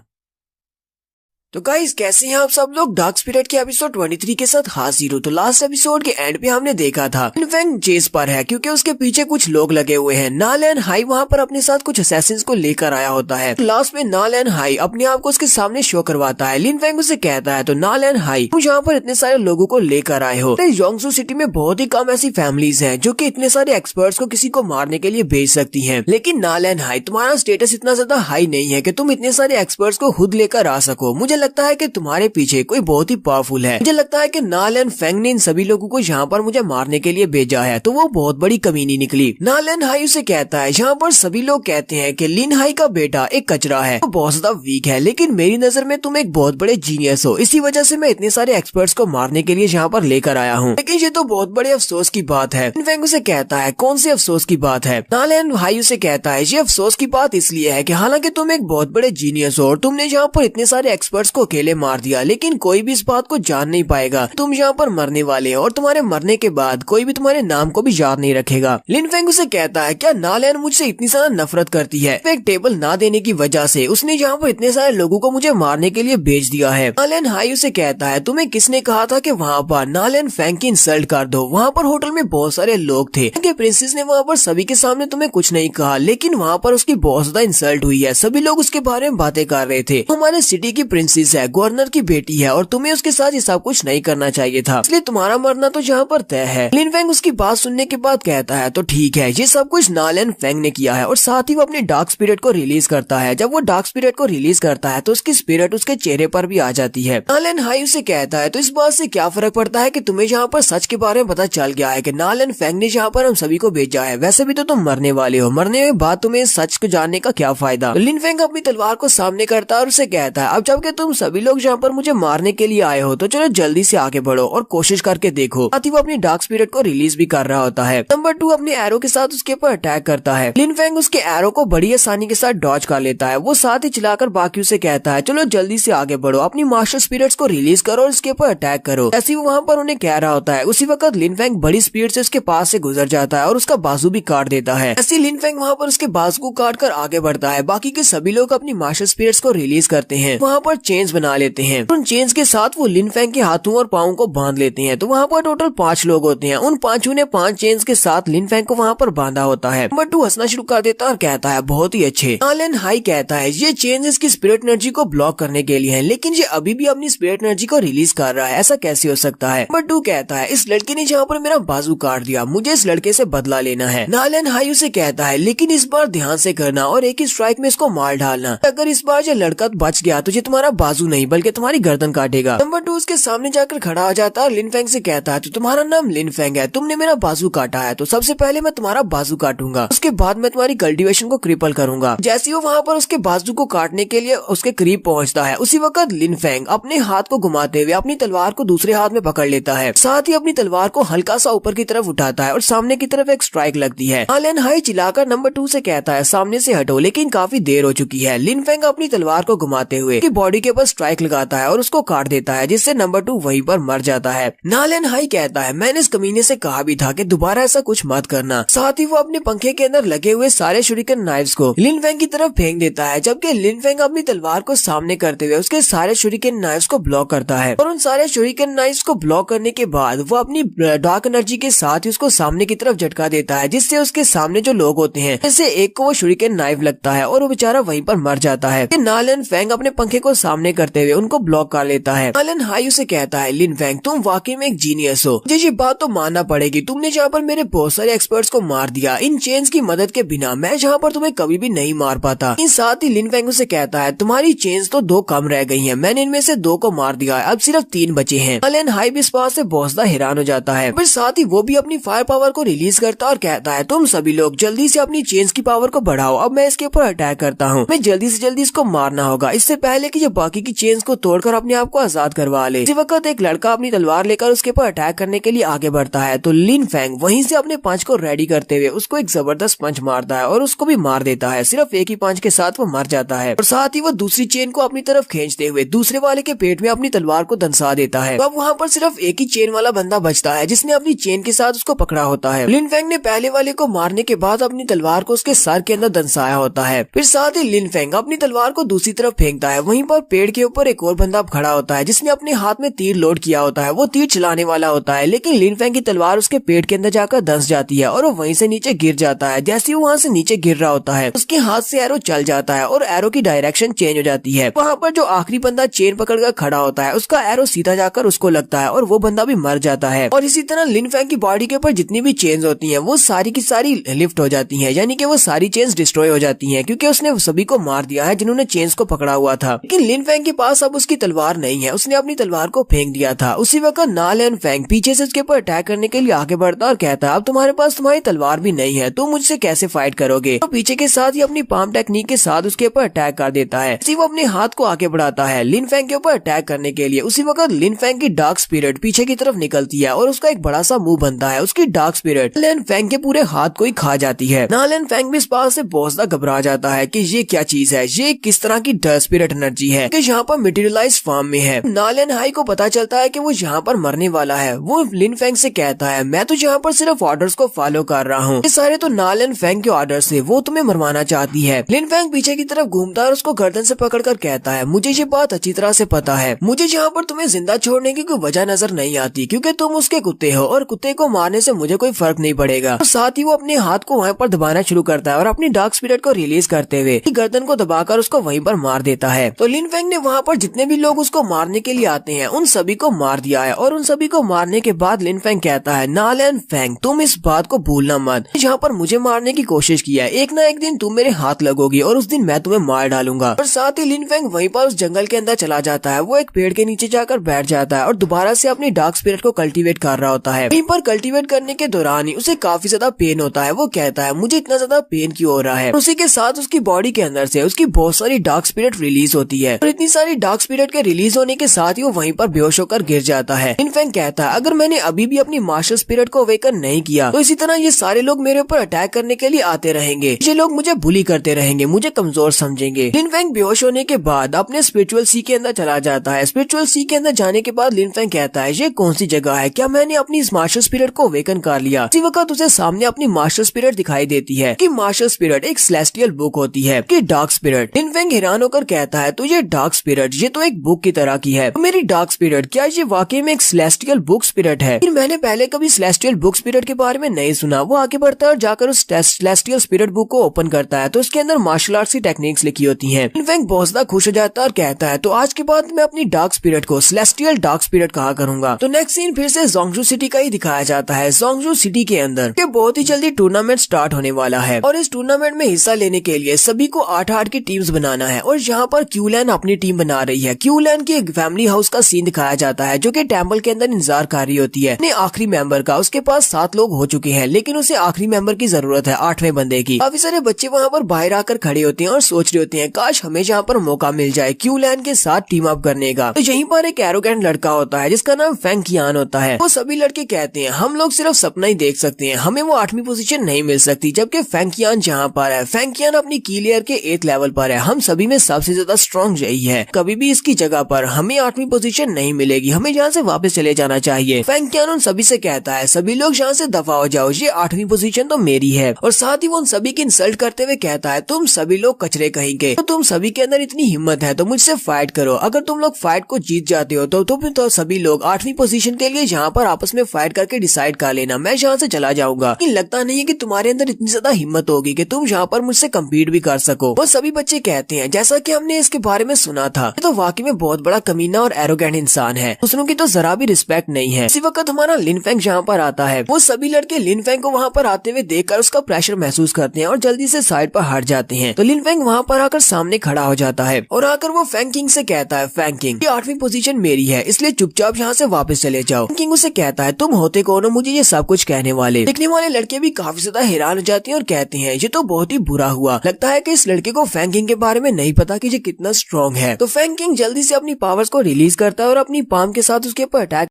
तो गाइस कैसे हैं आप सब लोग। डार्क स्पिरिट के एपिसोड 23 के साथ हाजिर हो। तो लास्ट एपिसोड के एंड पे हमने देखा था लिन फेंग चेस पर है क्योंकि उसके पीछे कुछ लोग लगे हुए हैं। नालन हाई वहाँ पर अपने साथ कुछ असैसिन्स को लेकर आया होता है। लास्ट में नालन हाई अपने आप को उसके सामने शो करवाता है। लिन फेंग उसे कहता है तो नालन हाई तुम यहाँ पर इतने सारे लोगों को लेकर आए हो। योंगसू सिटी में बहुत ही कम ऐसी फैमिलीज हैं जो कि इतने सारे एक्सपर्ट्स को किसी को मारने के लिए भेज सकती हैं, लेकिन नालन हाई तुम्हारा स्टेटस इतना ज्यादा हाई नहीं है कि तुम इतने सारे एक्सपर्ट्स को खुद लेकर आ सको। मुझे लगता है कि तुम्हारे पीछे कोई बहुत ही पावरफुल है। मुझे लगता है कि नालन फेंग ने इन सभी लोगों को यहाँ पर मुझे मारने के लिए भेजा है, तो वो बहुत बड़ी कमीनी निकली। नालन हाई उसे कहता है यहाँ पर सभी लोग कहते हैं कि लिन हाई का बेटा एक कचरा है, वो बहुत ज्यादा वीक है, लेकिन मेरी नजर में तुम एक बहुत बड़े जीनियस हो, इसी वजह से मैं इतने सारे एक्सपर्ट्स को मारने के लिए यहाँ पर लेकर आया हूँ। लेकिन ये तो बहुत बड़े अफसोस की बात है। लिन फेंग उसे कहता है कौन सी अफसोस की बात है। नालन हाई उसे कहता है ये अफसोस की बात इसलिए है कि हालांकि तुम एक बहुत बड़े जीनियस हो और तुमने यहाँ पर इतने सारे एक्सपर्ट्स को अकेले मार दिया, लेकिन कोई भी इस बात को जान नहीं पाएगा तुम यहाँ पर मरने वाले हो और तुम्हारे मरने के बाद कोई भी तुम्हारे नाम को भी याद नहीं रखेगा। लिन फेंग उसे कहता है क्या नालन मुझसे इतनी ज्यादा नफरत करती है, एक टेबल ना देने की वजह से उसने यहाँ पर इतने सारे लोगों को मुझे मारने के लिए भेज दिया है। नालन हाई उसे कहता है तुम्हें किसने कहा था कि वहाँ पर नालन फेंग की इंसल्ट कर दो। वहाँ पर होटल में बहुत सारे लोग थे, प्रिंसेस ने वहाँ पर सभी के सामने तुम्हें कुछ नहीं कहा, लेकिन वहाँ पर उसकी बहुत ज्यादा इंसल्ट हुई है। सभी लोग उसके बारे में बातें कर रहे थे। हमारे सिटी की प्रिंसेस है, गवर्नर की बेटी है और तुम्हें उसके साथ ये सब कुछ नहीं करना चाहिए था, इसलिए तुम्हारा मरना तो यहाँ पर तय है। लिन फेंग उसकी बात सुनने के बाद कहता है तो ठीक है, ये सब कुछ नालन फेंग ने किया है। और साथ ही वो अपने डार्क स्पिरिट को रिलीज करता है। जब वो डार्क स्पिरिट को रिलीज करता है तो उसकी स्पिरिट उसके चेहरे पर भी आ जाती है। नालन हाई उसे कहता है तो इस बात से क्या फर्क पड़ता है कि तुम्हें यहाँ पर सच के बारे में पता चल गया है कि नालन फेंग ने यहाँ पर हम सभी को भेजा है। वैसे भी तो तुम मरने वाले हो, मरने के बाद तुम्हें सच को जानने का क्या फायदा। लिन फेंग अपनी तलवार को सामने करता है और उसे कहता है अब जबकि तुम सभी लोग यहाँ पर मुझे मारने के लिए आए हो तो चलो जल्दी से आगे बढ़ो और कोशिश करके देखो। साथ ही वो अपनी डार्क स्पिरिट को रिलीज भी कर रहा होता है। नंबर 2 अपने एरो के साथ उसके ऊपर अटैक करता है। लिन फेंग उसके एरो को बड़ी आसानी के साथ डॉज कर लेता है। वो साथ ही चलाकर बाकियों से कहता है चलो जल्दी से आगे बढ़ो, अपनी मास्टर स्पिरिट्स को रिलीज करो और इसके ऊपर अटैक करो। ऐसे वो वहाँ पर उन्हें कह रहा होता है उसी वक्त लिन फेंग बड़ी स्पीड से उसके पास से गुजर जाता है और उसका बाजू भी काट देता है। ऐसे लिन फेंग वहाँ पर उसके बाजू को काट कर आगे बढ़ता है। बाकी के सभी लोग अपनी मास्टर स्पिरिट्स को रिलीज करते हैं, वहाँ पर चेन्स बना लेते हैं। उन चेन्स के साथ वो लिन फेंग के हाथों और पाँव को बांध लेते हैं। तो वहाँ पर टोटल 5 लोग होते हैं। उन 5 ने 5 चेन्स के साथ लिन फेंग को वहाँ पर बांधा होता है। नंबर 2 हंसना शुरू कर देता है और कहता है बहुत ही अच्छे। नालन हाई कहता है ये चेन्स इसकी स्पिरिट एनर्जी को ब्लॉक करने के लिए है, लेकिन ये अभी भी अपनी स्पिरिट एनर्जी को रिलीज कर रहा है, ऐसा कैसे हो सकता है। नंबर 2 कहता है इस लड़के ने जहाँ पर मेरा बाजू काट दिया, मुझे इस लड़के से बदला लेना है। नालन हाई उसे कहता है लेकिन इस बार ध्यान से करना और एक ही स्ट्राइक में इसको मार डालना। अगर इस बार ये लड़का बच गया तो ये तुम्हारा बाजू नहीं बल्कि तुम्हारी गर्दन काटेगा। नंबर 2 उसके सामने जाकर खड़ा हो जाता है और लिन फेंग से कहता है तो तुम्हारा नाम लिन फेंग है, तुमने मेरा बाजू काटा है तो सबसे पहले मैं तुम्हारा बाजू काटूंगा, उसके बाद मैं तुम्हारी कल्टीवेशन को क्रिपल करूंगा। जैसे वो वहाँ पर उसके बाजू को काटने के लिए उसके करीब पहुँचता है, उसी वक्त लिन फेंग अपने हाथ को घुमाते हुए अपनी तलवार को दूसरे हाथ में पकड़ लेता है, साथ ही अपनी तलवार को हल्का सा ऊपर की तरफ उठाता है और सामने की तरफ एक स्ट्राइक लगती है। लिन हाई चिल्लाकर नंबर 2 से कहता है सामने से हटो, लेकिन काफी देर हो चुकी है। लिन फेंग अपनी तलवार को घुमाते हुए उसकी बॉडी के ऊपर स्ट्राइक लगाता है और उसको काट देता है, जिससे नंबर 2 वहीं पर मर जाता है। लिन हाई कहता है मैंने इस कमीने से कहा भी था कि दोबारा ऐसा कुछ मत करना। साथ ही वो अपने पंखे के अंदर लगे हुए सारे शूरिकन नाइफ्स को लिन फेंग की तरफ फेंक देता है, जबकि लिन फेंग अपनी तलवार को सामने करते हुए उसके सारे शूरिकन नाइफ्स को ब्लॉक करता है और उन सारे शूरिकन नाइफ्स को ब्लॉक करने के बाद वो अपनी डार्क एनर्जी के साथ ही उसको सामने की तरफ झटका देता है, जिससे उसके सामने जो लोग होते हैं जैसे एक को वो शूरिकन नाइफ लगता है और वो बेचारा वहीं पर मर जाता है। लिन फेंग अपने पंखे को सामने करते हुए उनको ब्लॉक कर लेता है। लिन हाई उसे कहता है लिन फेंग तुम वाकई में एक जीनियस हो, मुझे ये बात तो मानना पड़ेगी, तुमने जहाँ पर मेरे बहुत सारे एक्सपर्ट्स को मार दिया, इन चेन्स की मदद के बिना मैं जहाँ पर तुम्हें कभी भी नहीं मार पाता। इन साथ ही लिन फेंग उसे कहता है तुम्हारी चेन्स तो 2 कम रह गई हैं, मैंने इनमें से 2 को मार दिया, अब सिर्फ 3 बचे हैं। लिन हाई भी इस बात से बहुत ज्यादा हैरान हो जाता है, फिर साथ ही वो भी अपनी फायर पावर को रिलीज करता है और कहता है तुम सभी लोग जल्दी से अपनी चेन्स की पावर को बढ़ाओ, अब मैं इसके ऊपर अटैक करता हूँ, मैं जल्दी से जल्दी इसको मारना होगा इससे पहले कि ये बाकी की चेन्स को तोड़कर अपने आप को आजाद करवा ले। इसी वक्त एक लड़का अपनी तलवार लेकर उसके ऊपर अटैक करने के लिए आगे बढ़ता है, तो लिन फेंग वहीं से अपने पंच को रेडी करते हुए उसको एक जबरदस्त पंच मारता है और उसको भी मार देता है। सिर्फ एक ही पंच के साथ वो मर जाता है और साथ ही वो दूसरी चेन को अपनी तरफ खींचते हुए दूसरे वाले के पेट में अपनी तलवार को दंसा देता है। तो अब वहाँ पर सिर्फ एक ही चेन वाला बंदा बचता है जिसने अपनी चेन के साथ उसको पकड़ा होता है। लिन फेंग ने पहले वाले को मारने के बाद अपनी तलवार को उसके सर के अंदर दंसाया होता है, फिर साथ ही लिन फेंग अपनी तलवार को दूसरी तरफ फेंकता है। वहीं पर पेड़ के ऊपर एक और बंदा खड़ा होता है जिसने अपने हाथ में तीर लोड किया होता है, वो तीर चलाने वाला होता है, लेकिन लिन फेंग की तलवार उसके पेट के अंदर जाकर धंस जाती है और वो वहीं से नीचे गिर जाता है। जैसे वो वहाँ से नीचे गिर रहा होता है उसके हाथ से एरो चल जाता है और एरो की डायरेक्शन चेंज हो जाती है। वहाँ पर जो आखिरी बंदा चेन पकड़कर खड़ा होता है उसका एरो सीधा जाकर उसको लगता है और वो बंदा भी मर जाता है। और इसी तरह लिन फेंग की बॉडी के ऊपर जितनी भी चेन्स होती हैं वो सारी की सारी लिफ्ट हो जाती हैं, यानी कि वो सारी चेन्स डिस्ट्रॉय हो जाती हैं क्योंकि उसने सभी को मार दिया है जिन्होंने चेन्स को पकड़ा हुआ था। लेकिन लिन फेंग के पास अब उसकी तलवार नहीं है, उसने अपनी तलवार को फेंक दिया था। उसी वक्त लिन फेंग पीछे से उसके ऊपर अटैक करने के लिए आगे बढ़ता और कहता है अब तुम्हारे पास तुम्हारी तलवार भी नहीं है, तुम मुझसे कैसे फाइट करोगे। तो पीछे के साथ ही अपनी पाम टेक्निक के साथ उसके ऊपर अटैक कर देता है। वो अपने हाथ को आगे बढ़ाता है लिन फेंग के ऊपर अटैक करने के लिए। उसी वक्त लिन फेंग की डार्क स्पिरिट पीछे की तरफ निकलती है और उसका एक बड़ा सा मुंह बनता है। उसकी डार्क स्पिरिट लिन फेंग के पूरे हाथ को ही खा जाती है। लिन फेंग भी इस बात से बहुत ज्यादा घबरा जाता है कि ये क्या चीज है, ये किस तरह की डार्क स्पिरिट एनर्जी है कि यहाँ पर मटेरियलाइज फॉर्म में है। लिन हाई को पता चलता है कि वो यहाँ पर मरने वाला है। वो लिन फेंग से कहता है मैं तो यहाँ पर सिर्फ ऑर्डर्स को फॉलो कर रहा हूँ, ये सारे तो लिन फेंग के ऑर्डर्स थे, वो तुम्हें मरवाना चाहती है। लिन फेंग पीछे की तरफ घूमता है और उसको गर्दन से पकड़कर कहता है मुझे ये बात अच्छी तरह से पता है, मुझे यहाँ पर तुम्हें जिंदा छोड़ने की कोई वजह नजर नहीं आती क्योंकि तुम उसके कुत्ते हो और कुत्ते को मारने से मुझे कोई फर्क नहीं पड़ेगा। और साथ ही वो अपने हाथ को वहाँ पर दबाना शुरू करता है और अपनी डार्क स्पिरिट को रिलीज करते हुए गर्दन को दबाकर उसको वहीं पर मार देता है। तो लिन फेंग ने वहाँ पर जितने भी लोग उसको मारने के लिए आते हैं उन सभी को मार दिया है। और उन सभी को मारने के बाद लिन फेंग कहता है लिन फेंग तुम इस बात को भूलना मत, जहाँ पर मुझे मारने की कोशिश किया है एक ना एक दिन तुम मेरे हाथ लगोगी और उस दिन मैं तुम्हें मार डालूंगा। और साथ ही लिन फेंग वहीं पर उस जंगल के अंदर चला जाता है। वो एक पेड़ के नीचे जाकर बैठ जाता है और दोबारा से अपनी डार्क स्पिरिट को कल्टीवेट कर रहा होता है। वहीं पर कल्टीवेट करने के दौरान ही उसे काफी ज्यादा पेन होता है। वो कहता है मुझे इतना ज्यादा पेन क्यों हो रहा है। उसी के साथ उसकी बॉडी के अंदर से उसकी बहुत सारी डार्क स्पिरिट रिलीज होती है और इतनी सारी डार्क स्पिरिट के रिलीज होने के साथ ही वो वहीं पर बेहोश होकर गिर जाता है। लिन फेंग कहता है अगर मैंने अभी भी अपनी मार्शल स्पिरिट को अवेकन नहीं किया तो इसी तरह ये सारे लोग मेरे ऊपर अटैक करने के लिए आते रहेंगे, ये लोग मुझे बुली करते रहेंगे, मुझे कमजोर समझेंगे। लिन फेंग बेहोश होने के बाद अपने स्पिरिचुअल सी के अंदर चला जाता है। स्पिरिचुअल सी के अंदर जाने के बाद लिन फेंग कहता है ये कौन सी जगह है, क्या मैंने अपनी इस मार्शल स्पिरिट को अवेकन कर लिया। इसी वक्त उसे सामने अपनी मार्शल स्पिरिट दिखाई देती है कि मार्शल स्पिरिट एक सेलेस्टियल बुक होती है कि डार्क स्पिरिट। लिन फेंग हैरान होकर कहता है तो ये डार्क स्पिरिट ये तो एक बुक की तरह की है, मेरी डार्क स्पिरिट क्या ये वाकई में एक सेलेस्टियल बुक स्पिरिट है। फिर मैंने पहले कभी सेलेस्टियल बुक स्पिरिट के बारे में नहीं सुना। वो आगे बढ़ता है और जाकर उस सेलेस्टियल स्पिरिट बुक को ओपन करता है तो उसके अंदर मार्शल आर्ट्स की टेक्निक्स लिखी होती हैं। लिन फेंग बहुत ज्यादा खुश हो जाता है और कहता है तो आज के बाद मैं अपनी डार्क स्पिरिट को सेलेस्टियल डार्क स्पिरिट कहा करूंगा। तो नेक्स्ट सीन फिर से जोंगजू सिटी का ही दिखाया जाता है। जोंगजू सिटी के अंदर बहुत ही जल्दी टूर्नामेंट स्टार्ट होने वाला है और इस टूर्नामेंट में हिस्सा लेने के लिए सभी को 8-8 की टीम्स बनाना है और यहाँ पर क्यूलैन अपनी टीम बना रही है। क्यूलैन की एक फैमिली हाउस का सीन दिखाया जाता है जो कि टेम्पल के अंदर इंतजार कर रही होती है अपने आखिरी मेंबर का। उसके पास 7 लोग हो चुके हैं लेकिन उसे आखिरी मेंबर की जरूरत है, 8वें बंदे की। काफी सारे बच्चे वहाँ पर बाहर आकर खड़े होते हैं और सोच रहे होते हैं काश हमें यहाँ पर मौका मिल जाए क्यूलैन के साथ टीम अप करने का। तो यहीं पर एक एरोगेंट लड़का होता है जिसका नाम फेंग कियान होता है। वो सभी लड़के कहते हैं हम लोग सिर्फ सपना ही देख सकते हैं, हमें वो 8वीं पोजीशन नहीं मिल सकती। जबकि फेंग कियान जहाँ पर है, फेंग कियान अपनी की लेयर के 8th लेवल पर है। हम सभी में सबसे ज्यादा स्ट्रॉन्ग यही है, कभी भी इसकी जगह पर हमें 8वीं पोजीशन नहीं मिलेगी, हमें यहाँ से वापस चले जाना चाहिए। फेंग कियान उन सभी से कहता है सभी लोग यहाँ से दफा हो जाओ, ये 8वीं पोजीशन तो मेरी है। और साथ ही वो उन सभी की इंसल्ट करते हुए कहता है तुम सभी लोग कचरे कहेंगे, तो तुम सभी के अंदर इतनी हिम्मत है तो मुझसे फाइट करो। अगर तुम लोग फाइट को जीत जाते हो तो तुम तो सभी लोग 8वीं पोजीशन के लिए यहाँ पर आपस में फाइट करके डिसाइड कर लेना, मैं यहाँ से चला जाऊंगा। लेकिन लगता नहीं है कि तुम्हारे अंदर इतनी ज्यादा हिम्मत होगी कि तुम यहाँ पर मुझसे कम्पीट भी कर सको। वो सभी बच्चे कहते हैं जैसा कि हमने इसके बारे में सुना था, ये तो वाकई में बहुत बड़ा कमीना और एरोगेंट इंसान है, दूसरों की तो जरा भी रिस्पेक्ट नहीं है। इसी वक्त हमारा लिन फेंग यहाँ पर आता है। वो सभी लड़के लिन फेंग को वहाँ पर आते हुए देखकर उसका प्रेशर महसूस करते हैं और जल्दी से साइड पर हट जाते हैं। तो लिन फेंग वहाँ पर आकर सामने खड़ा हो जाता है और आकर वो फेंग किंग से कहता है फेंग किंग ये 8वीं पोजीशन मेरी है, इसलिए चुपचाप यहाँ से वापस चले जाओ। फेंग किंग उसे कहता है तुम होते कौन हो मुझे ये सब कुछ कहने वाले। देखने वाले लड़के भी काफी ज्यादा हैरान हो जाते हैं और कहते हैं ये तो बहुत ही बुरा हुआ, लगता है कि इस लड़के को फेंग किंग के बारे में नहीं पता कि ये कितना स्ट्रॉन्ग है। तो फेंग किंग जल्दी से अपनी पावर्स को रिलीज करता है और अपनी पाम के साथ उसके ऊपर अटैक